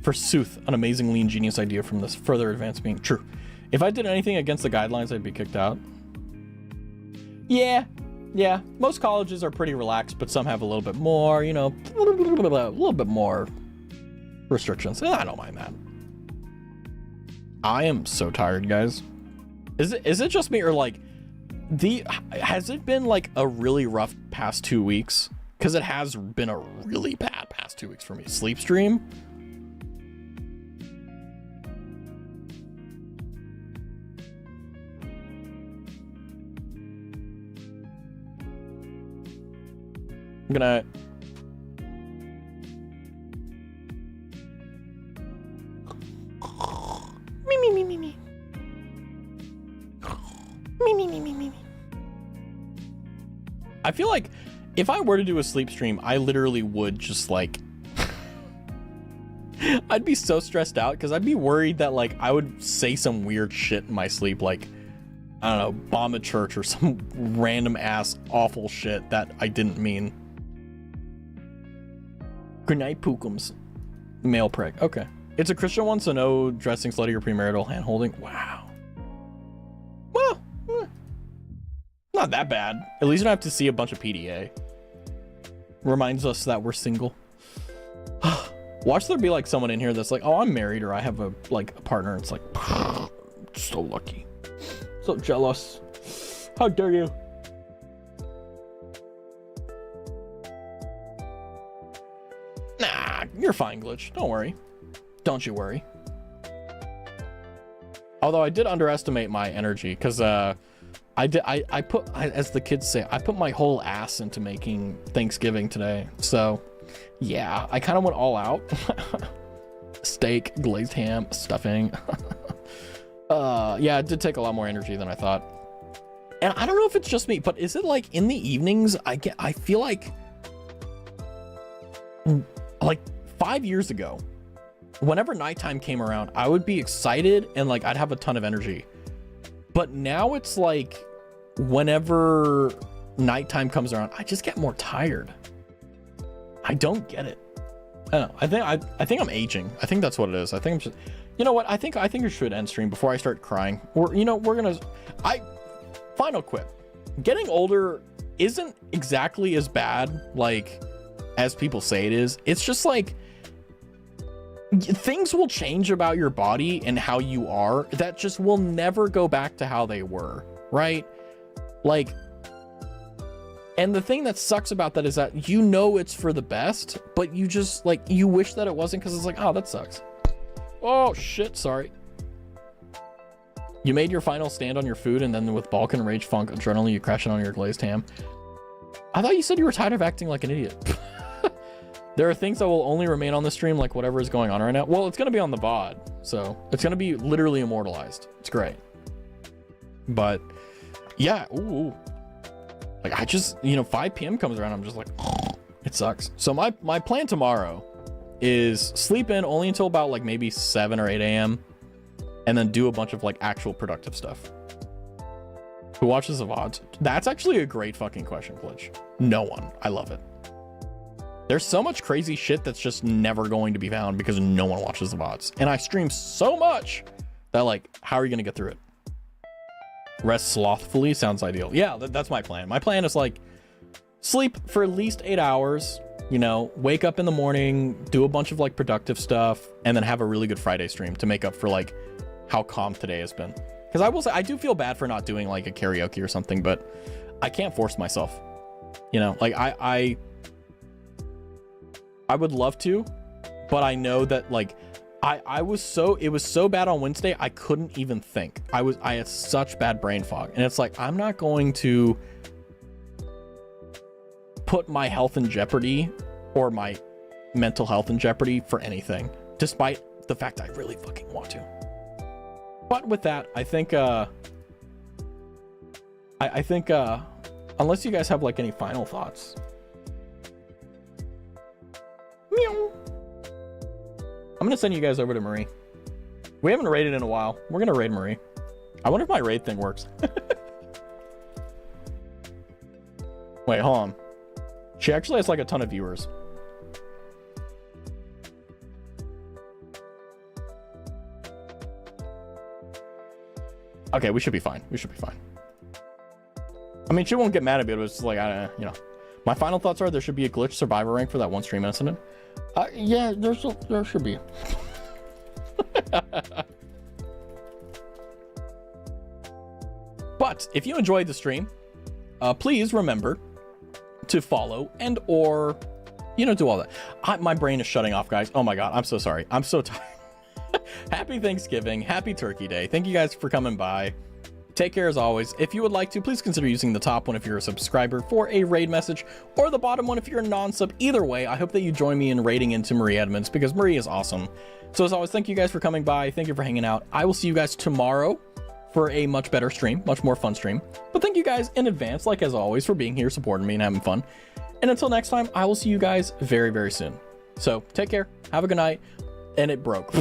Forsooth, an amazingly ingenious idea from this further advanced being. True. If I did anything against the guidelines, I'd be kicked out. Yeah. Most colleges are pretty relaxed, but some have a little bit more, you know, a little bit more restrictions. I don't mind that. I am so tired, guys. Is it just me, or like has it been like a really rough past 2 weeks? Because it has been a really bad past 2 weeks for me. Sleep stream. I'm gonna me. I feel like if I were to do a sleep stream, I literally would just like I'd be so stressed out because I'd be worried that like I would say some weird shit in my sleep, like I don't know, bomb a church or some random ass awful shit that I didn't mean. Good night, Pookums. Male prick. Okay. It's a Christian one, so no dressing slutty or premarital hand-holding. Wow. Well, not that bad. At least you don't have to see a bunch of PDA. Reminds us that we're single. Watch there be like someone in here that's like, oh, I'm married, or I have a partner. It's like, so lucky. So jealous. How dare you? Nah, you're fine, Glitch. Don't worry. Don't you worry. Although I did underestimate my energy, because I put, as the kids say, I put my whole ass into making Thanksgiving today. So yeah, I kind of went all out. Steak, glazed ham, stuffing. Yeah, it did take a lot more energy than I thought. And I don't know if it's just me, but is it like in the evenings, I feel like 5 years ago, whenever nighttime came around, I would be excited and like I'd have a ton of energy. But now it's like whenever nighttime comes around, I just get more tired. I don't get it. I don't know. I think I'm aging. I think that's what it is. I think I'm just, you know what? I think I should end stream before I start crying. Final quip. Getting older isn't exactly as bad like as people say it is. It's just like things will change about your body and how you are that just will never go back to how they were, right? Like, and the thing that sucks about that is that you know it's for the best, but you just like, you wish that it wasn't, because it's like, oh, that sucks. Oh shit, sorry. You made your final stand on your food, and then with Balkan Rage Funk adrenaline, you crash it on your glazed ham. I thought you said you were tired of acting like an idiot. There are things that will only remain on the stream, like whatever is going on right now. Well, it's going to be on the VOD, so it's going to be literally immortalized. It's great. But yeah, ooh. Like I just, you know, 5 p.m. comes around, I'm just like, oh, it sucks. So my plan tomorrow is sleep in only until about like maybe 7 or 8 a.m. and then do a bunch of like actual productive stuff. Who watches the VODs? That's actually a great fucking question, Glitch. No one. I love it. There's so much crazy shit that's just never going to be found because no one watches the VODs. And I stream so much that like, how are you going to get through it? Rest slothfully sounds ideal. Yeah, that's my plan. My plan is like sleep for at least 8 hours, you know, wake up in the morning, do a bunch of like productive stuff, and then have a really good Friday stream to make up for like how calm today has been. Because I will say, I do feel bad for not doing like a karaoke or something, but I can't force myself. You know, like I would love to, but I know that like it was so bad on Wednesday, I couldn't even think. I had such bad brain fog, and it's like, I'm not going to put my health in jeopardy or my mental health in jeopardy for anything, despite the fact I really fucking want to. But with that, I think unless you guys have like any final thoughts. Meow. I'm gonna send you guys over to Marie. We haven't raided in a while. We're gonna raid Marie. I wonder if my raid thing works. Wait, hold on. She actually has like a ton of viewers. Okay, we should be fine. We should be fine. I mean, she won't get mad at me, but it's just like, you know. My final thoughts are there should be a glitch survivor rank for that one stream incident. Yeah, there should be. But if you enjoyed the stream, please remember to follow and or, you know, do all that. My brain is shutting off, guys. Oh my God, I'm so sorry. I'm so tired. Happy Thanksgiving. Happy Turkey Day. Thank you guys for coming by. Take care as always. If you would like to, please consider using the top one if you're a subscriber for a raid message, or the bottom one if you're a non-sub. Either way, I hope that you join me in raiding into Marie Edmonds because Marie is awesome. So as always, thank you guys for coming by. Thank you for hanging out. I will see you guys tomorrow for a much better stream, much more fun stream. But thank you guys in advance, like as always, for being here, supporting me, and having fun. And until next time, I will see you guys very, very soon. So take care. Have a good night. And it broke.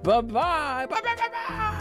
Bye-bye. Bye-bye.